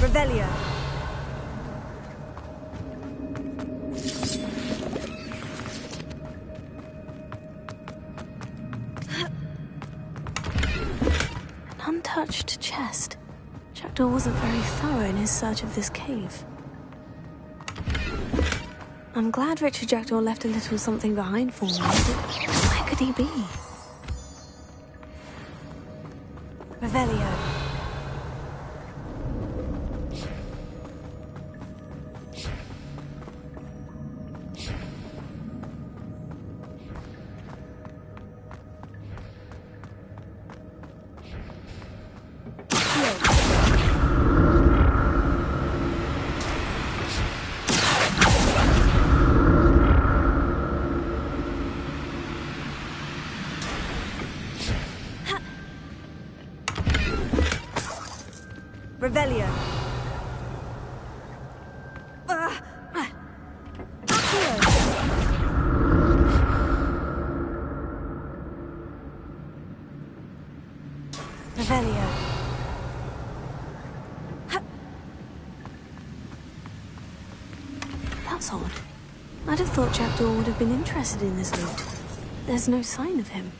Revelio. An untouched chest. Jackdaw wasn't very thorough in his search of this cave. I'm glad Richard Jackdaw left a little something behind for me, but where could he be? Revelio. Revelio. Revelio. That's odd. I'd have thought Jackdaw would have been interested in this loot. There's no sign of him.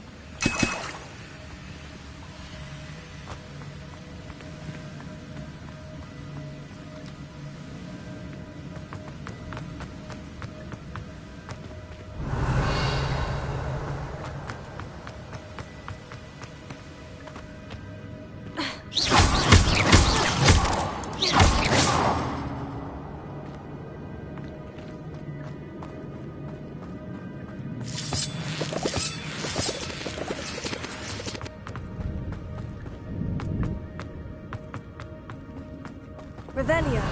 Revelio.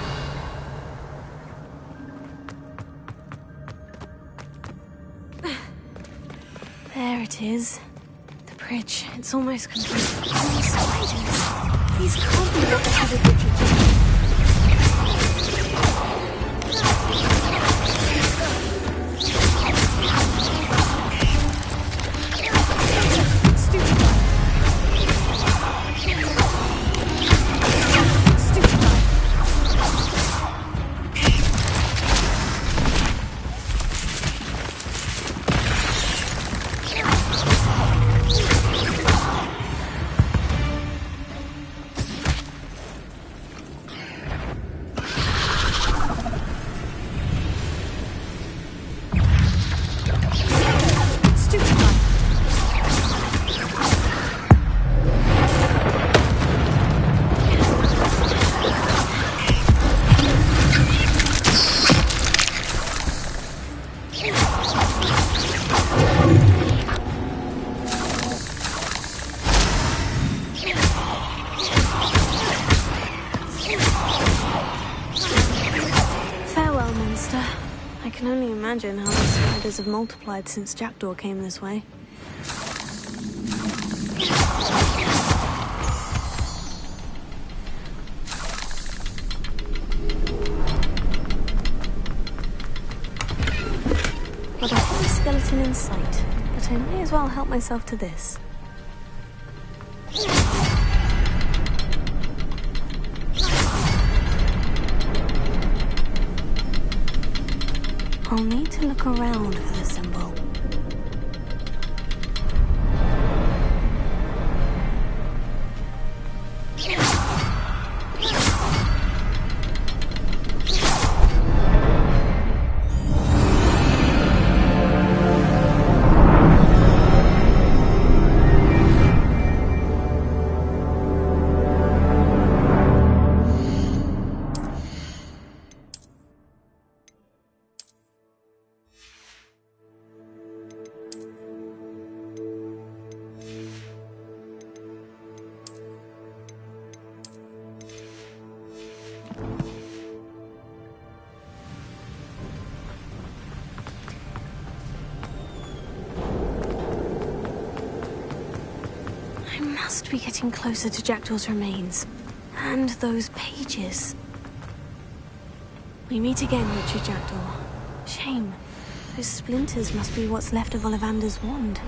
There it is. The bridge. It's almost complete. Oh, spiders. These can't be what headed Richard Jackdaw. I can only imagine how the spiders have multiplied since Jackdaw came this way. Got a whole skeleton in sight, but I may as well help myself to this. I'll need to look around for the symbol. I must be getting closer to Jackdaw's remains. And those pages. We meet again, Richard Jackdaw. Shame. Those splinters must be what's left of Ollivander's wand.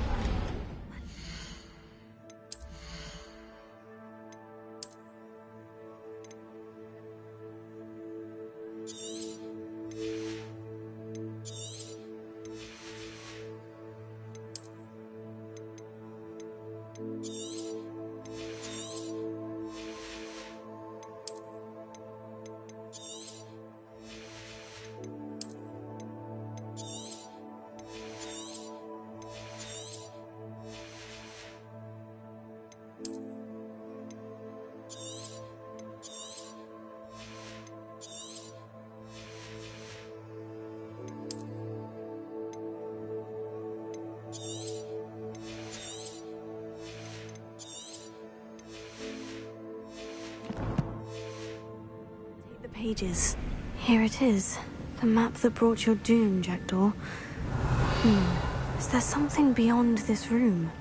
pages. Here it is. The map that brought your doom, Jackdaw. Is there something beyond this room?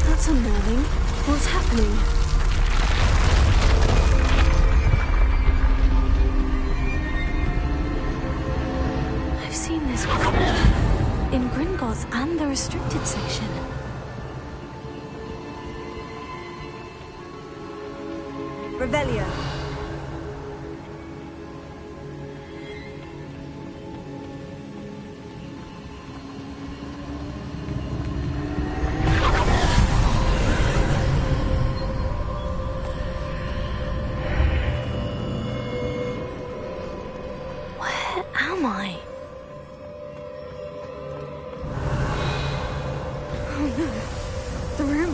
That's unnerving. What's happening? I've seen this before. In Gringotts and the restricted section. Revelio.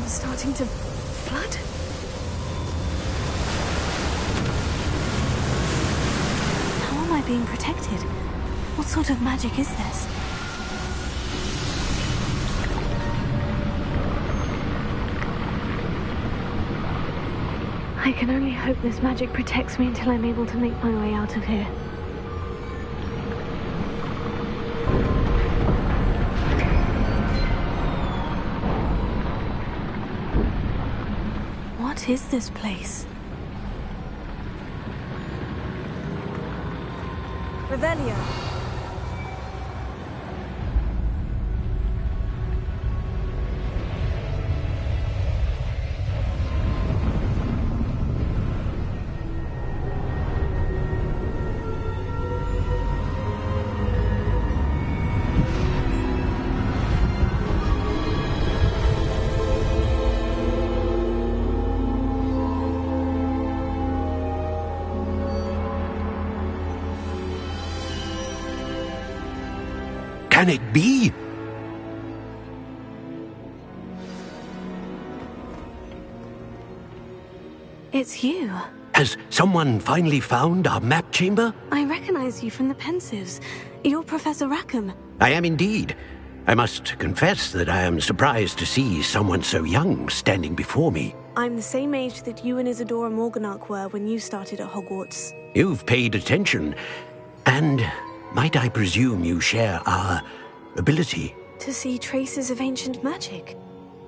Starting to flood? How am I being protected? What sort of magic is this? I can only hope this magic protects me until I'm able to make my way out of here. What is this place? Revelio. Can it be? It's you. Has someone finally found our map chamber? I recognize you from the Pensives. You're Professor Rackham. I am indeed. I must confess that I am surprised to see someone so young standing before me. I'm the same age that you and Isadora Morganach were when you started at Hogwarts. You've paid attention, and might I presume you share our ability? To see traces of ancient magic?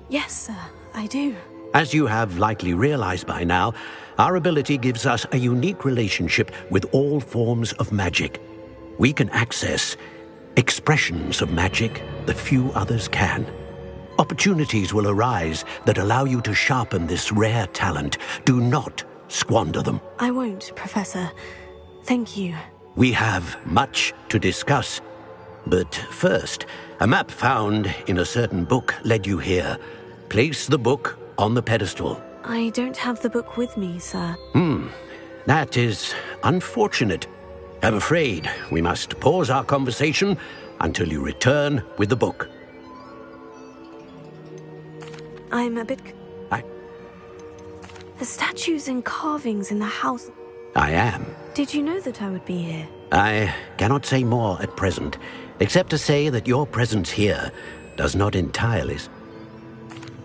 Yes, sir, I do. As you have likely realized by now, our ability gives us a unique relationship with all forms of magic. We can access expressions of magic that few others can. Opportunities will arise that allow you to sharpen this rare talent. Do not squander them. I won't, Professor. Thank you. We have much to discuss. But first, a map found in a certain book led you here. Place the book on the pedestal. I don't have the book with me, sir. That is unfortunate. I'm afraid we must pause our conversation until you return with the book. I'm a bit... The statues and carvings in the house... I am. Did you know that I would be here? I cannot say more at present, except to say that your presence here does not entirely...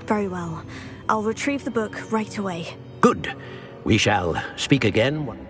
Very well. I'll retrieve the book right away. Good. We shall speak again.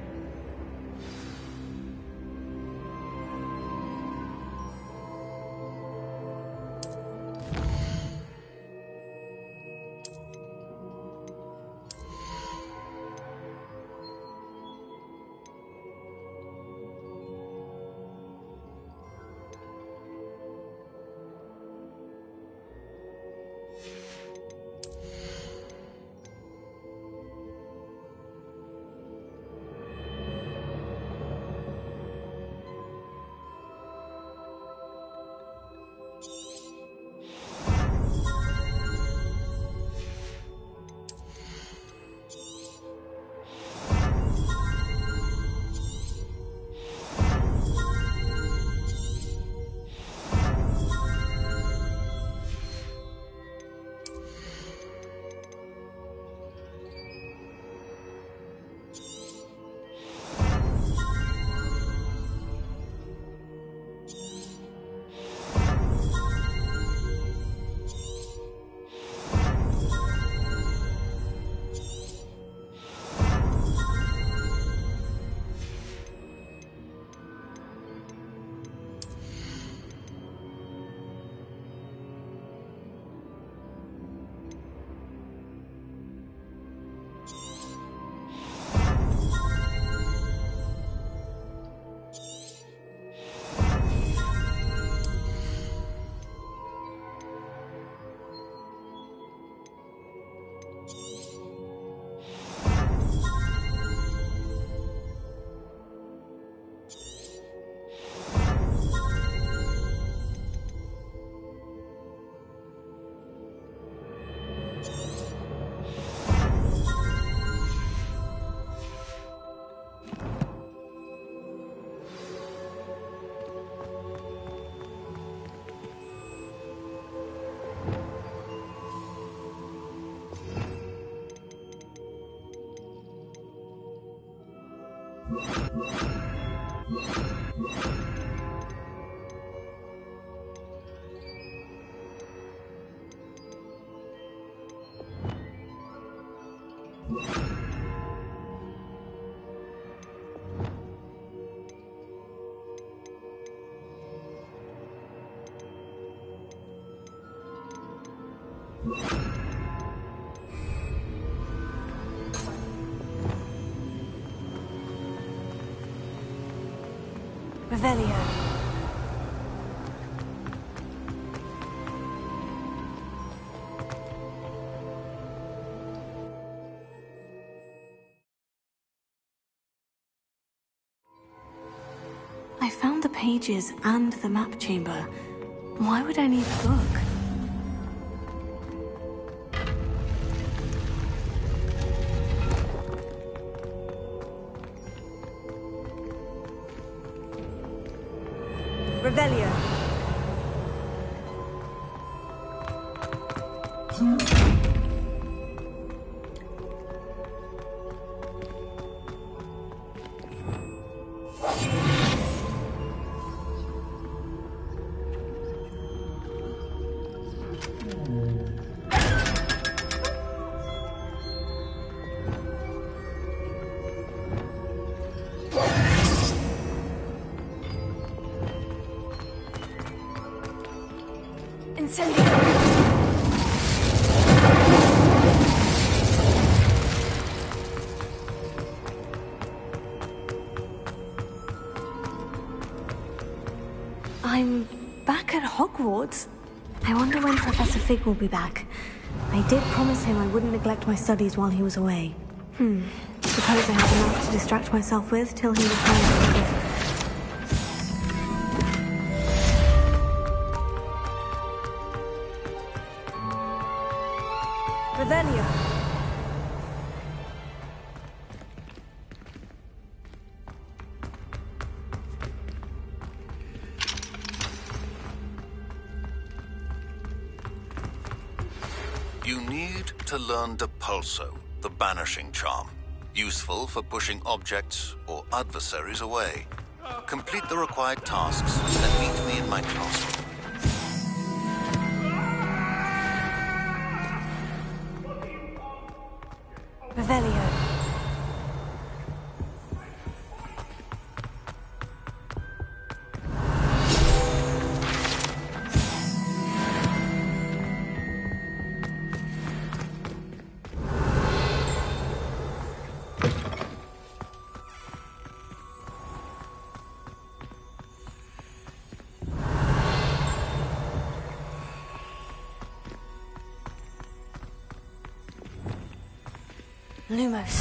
Revelio. I found the pages and the map chamber. Why would I need the book? Revelio. I'm back at Hogwarts. I wonder when Professor Fig will be back. I did promise him I wouldn't neglect my studies while he was away. Suppose I have enough to distract myself with till he returns. Revelio. You need to learn Depulso, the banishing charm. Useful for pushing objects or adversaries away. Complete the required tasks and meet me in my classroom. Revelio. Lumos.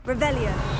Revelio.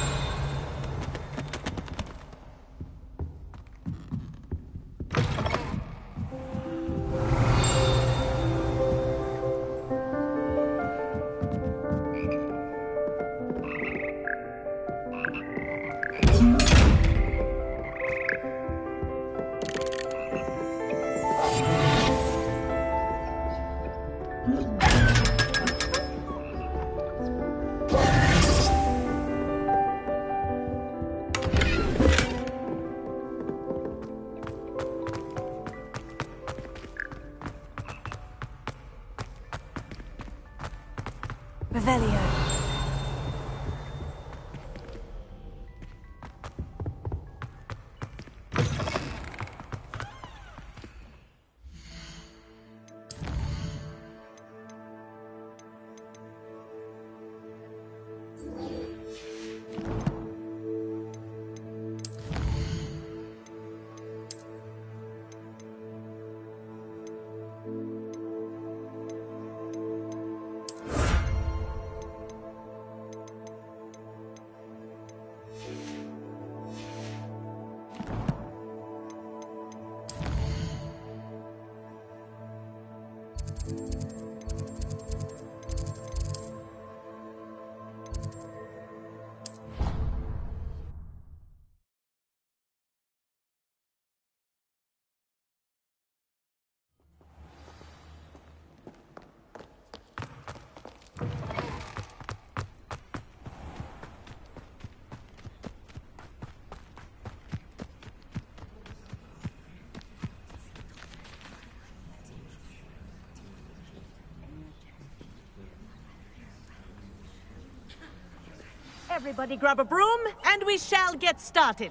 Revelio. Everybody grab a broom, and we shall get started.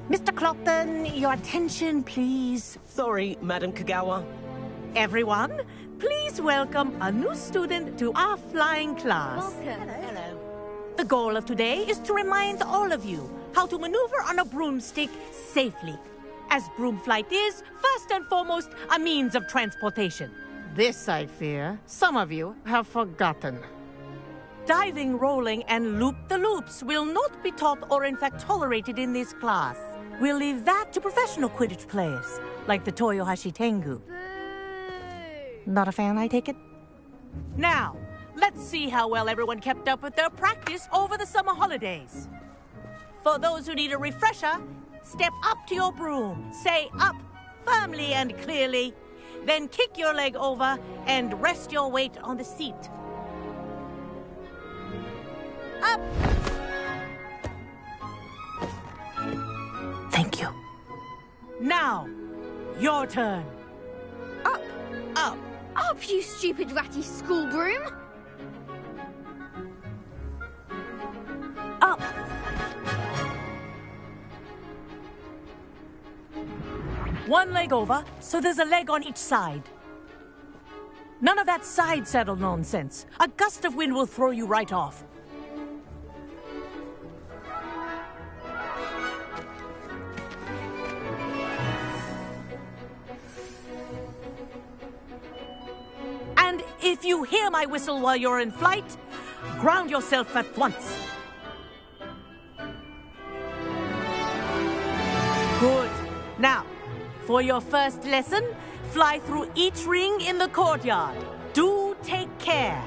Mr. Clopton, your attention, please. Sorry, Madam Kagawa. Everyone, please welcome a new student to our flying class. Welcome. Hello. The goal of today is to remind all of you how to maneuver on a broomstick safely, as broom flight is, first and foremost, a means of transportation. This, I fear, some of you have forgotten. Diving, rolling, and loop-the-loops will not be taught or in fact tolerated in this class. We'll leave that to professional Quidditch players, like the Toyohashi Tengu. Not a fan, I take it? Now, let's see how well everyone kept up with their practice over the summer holidays. For those who need a refresher, step up to your broom, say up firmly and clearly, then kick your leg over and rest your weight on the seat. Up! Thank you. Now, your turn. Up! Up! Up, you stupid ratty school broom! Up! One leg over, so there's a leg on each side. None of that side saddle nonsense. A gust of wind will throw you right off. And if you hear my whistle while you're in flight, ground yourself at once. Good. Now, for your first lesson, fly through each ring in the courtyard. Do take care.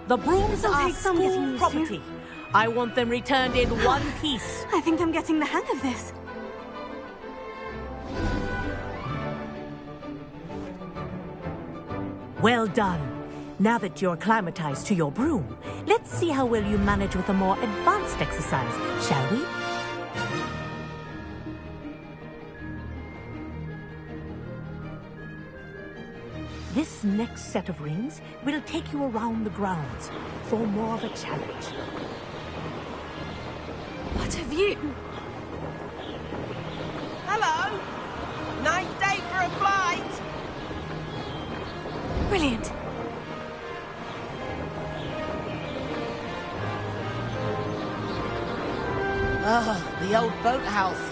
The brooms This'll are take some getting school used property. to. I want them returned in one piece. I think I'm getting the hang of this. Well done. Now that you're acclimatized to your broom, let's see how well you manage with a more advanced exercise, shall we? This next set of rings will take you around the grounds for more of a challenge. What a view! Hello! Nice day for a flight! Brilliant. Ah, the old boathouse.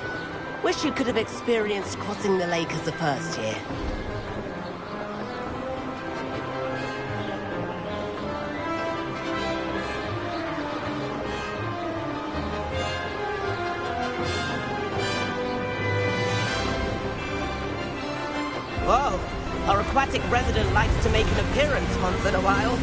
Wish you could have experienced crossing the lake as a first year. Whoa! Our aquatic resident likes to make an appearance once in a while.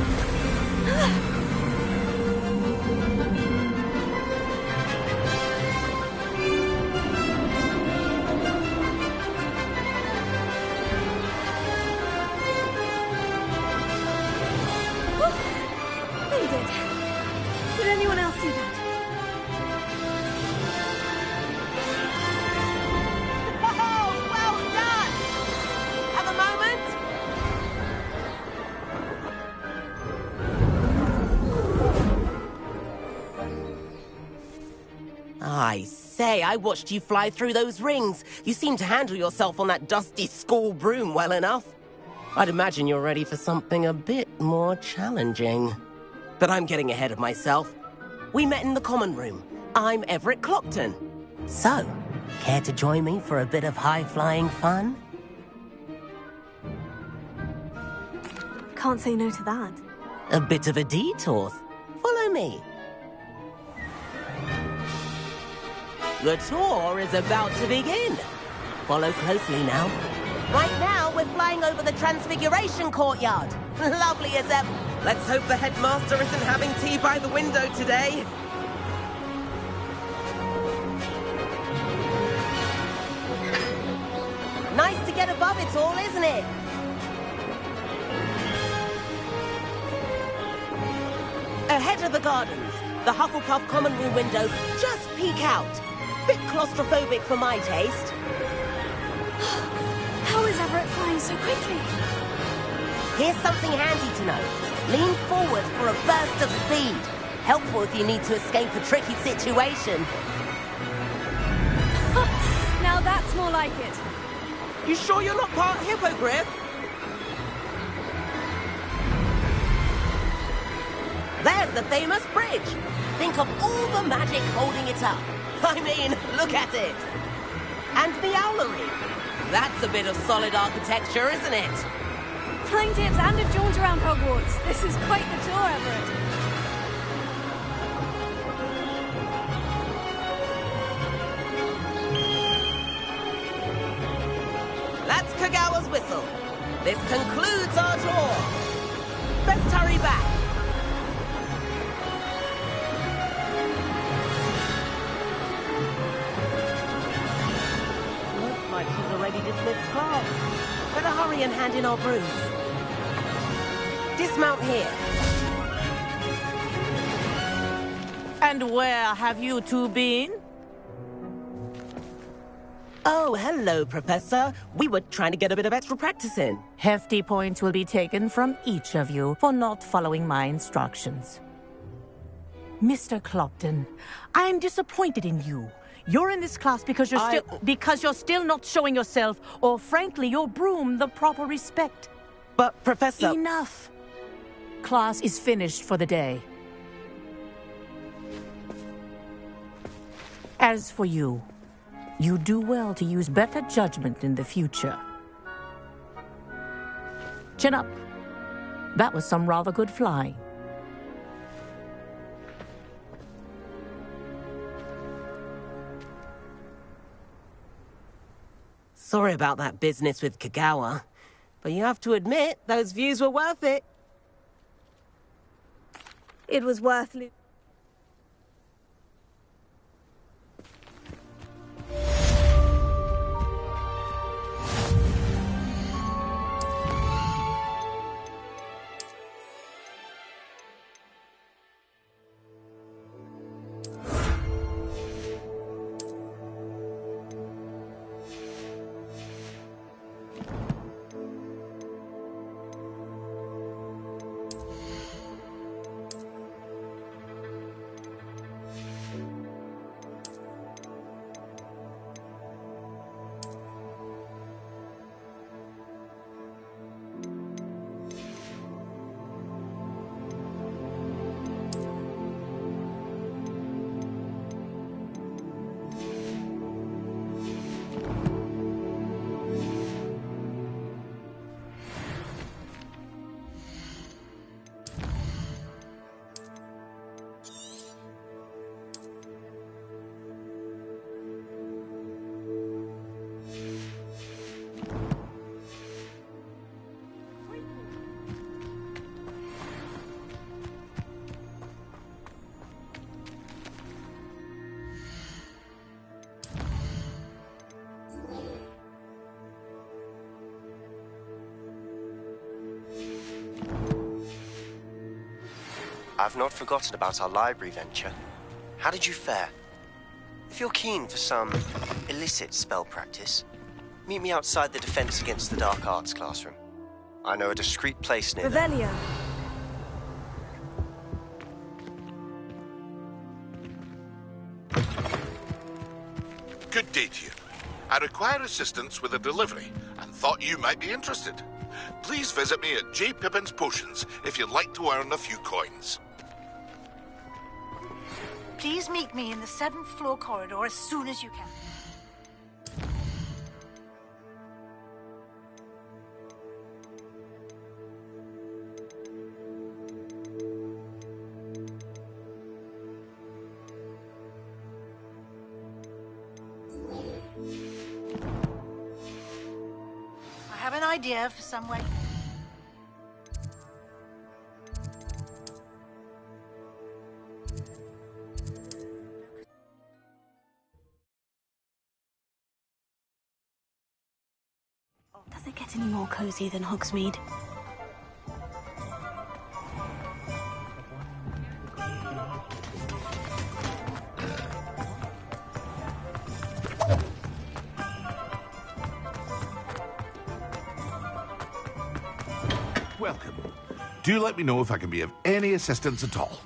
They did. Did anyone else see that? Oh, well done! Have a moment? I say, I watched you fly through those rings. You seem to handle yourself on that dusty school broom well enough. I'd imagine you're ready for something a bit more challenging. But I'm getting ahead of myself. We met in the common room. I'm Everett Clockton. So, care to join me for a bit of high-flying fun? Can't say no to that. A bit of a detour. Follow me. The tour is about to begin. Follow closely now. Right now, we're flying over the Transfiguration Courtyard. Lovely as ever. Let's hope the headmaster isn't having tea by the window today. Nice to get above it all, isn't it? Ahead of the gardens, the Hufflepuff common room windows just peek out. Bit claustrophobic for my taste. How is Everett flying so quickly? Here's something handy to know. Lean forward for a burst of speed. Helpful if you need to escape a tricky situation. Now that's more like it. You sure you're not part hippogriff? There's the famous bridge. Think of all the magic holding it up. I mean, look at it. And the owlery. That's a bit of solid architecture, isn't it? Flying tips and a jaunt around Hogwarts. This is quite the tour, Everett. That's Kagawa's whistle. This concludes our tour. Best hurry back. Looks like she's already dismissed class. Better hurry and hand in our brooms. Dismount here. And where have you two been? Oh, hello, Professor. We were trying to get a bit of extra practice in. Hefty points will be taken from each of you for not following my instructions. Mr. Clopton, I'm disappointed in you. You're in this class because you're still not showing yourself, or frankly, your broom the proper respect. But, Professor... Enough! Class is finished for the day. As for you, you do well to use better judgment in the future. Chin up. That was some rather good flying. Sorry about that business with Kagawa, but you have to admit, those views were worth it. It was worth it. I've not forgotten about our library venture. How did you fare? If you're keen for some illicit spell practice, meet me outside the Defense Against the Dark Arts classroom. I know a discreet place near there. Revelio. Good day to you. I require assistance with a delivery and thought you might be interested. Please visit me at J. Pippin's Potions if you'd like to earn a few coins. Please meet me in the 7th floor corridor as soon as you can. I have an idea for some way. Does it get any more cozy than Hogsmeade? Welcome. Do let me know if I can be of any assistance at all.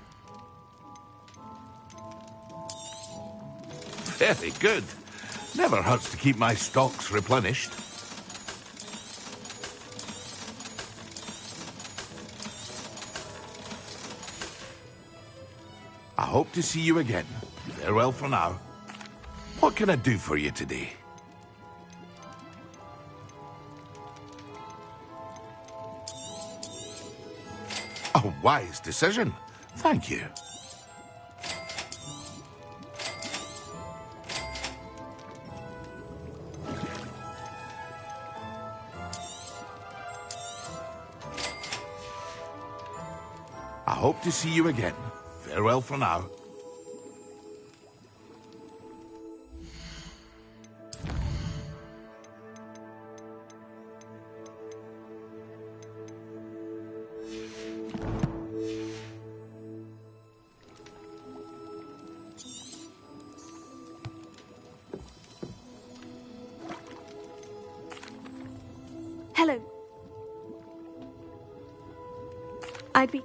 Very good. Never hurts to keep my stocks replenished. I hope to see you again. Farewell for now. What can I do for you today? A wise decision. Thank you. I hope to see you again. Farewell for now. Hello. I'd be...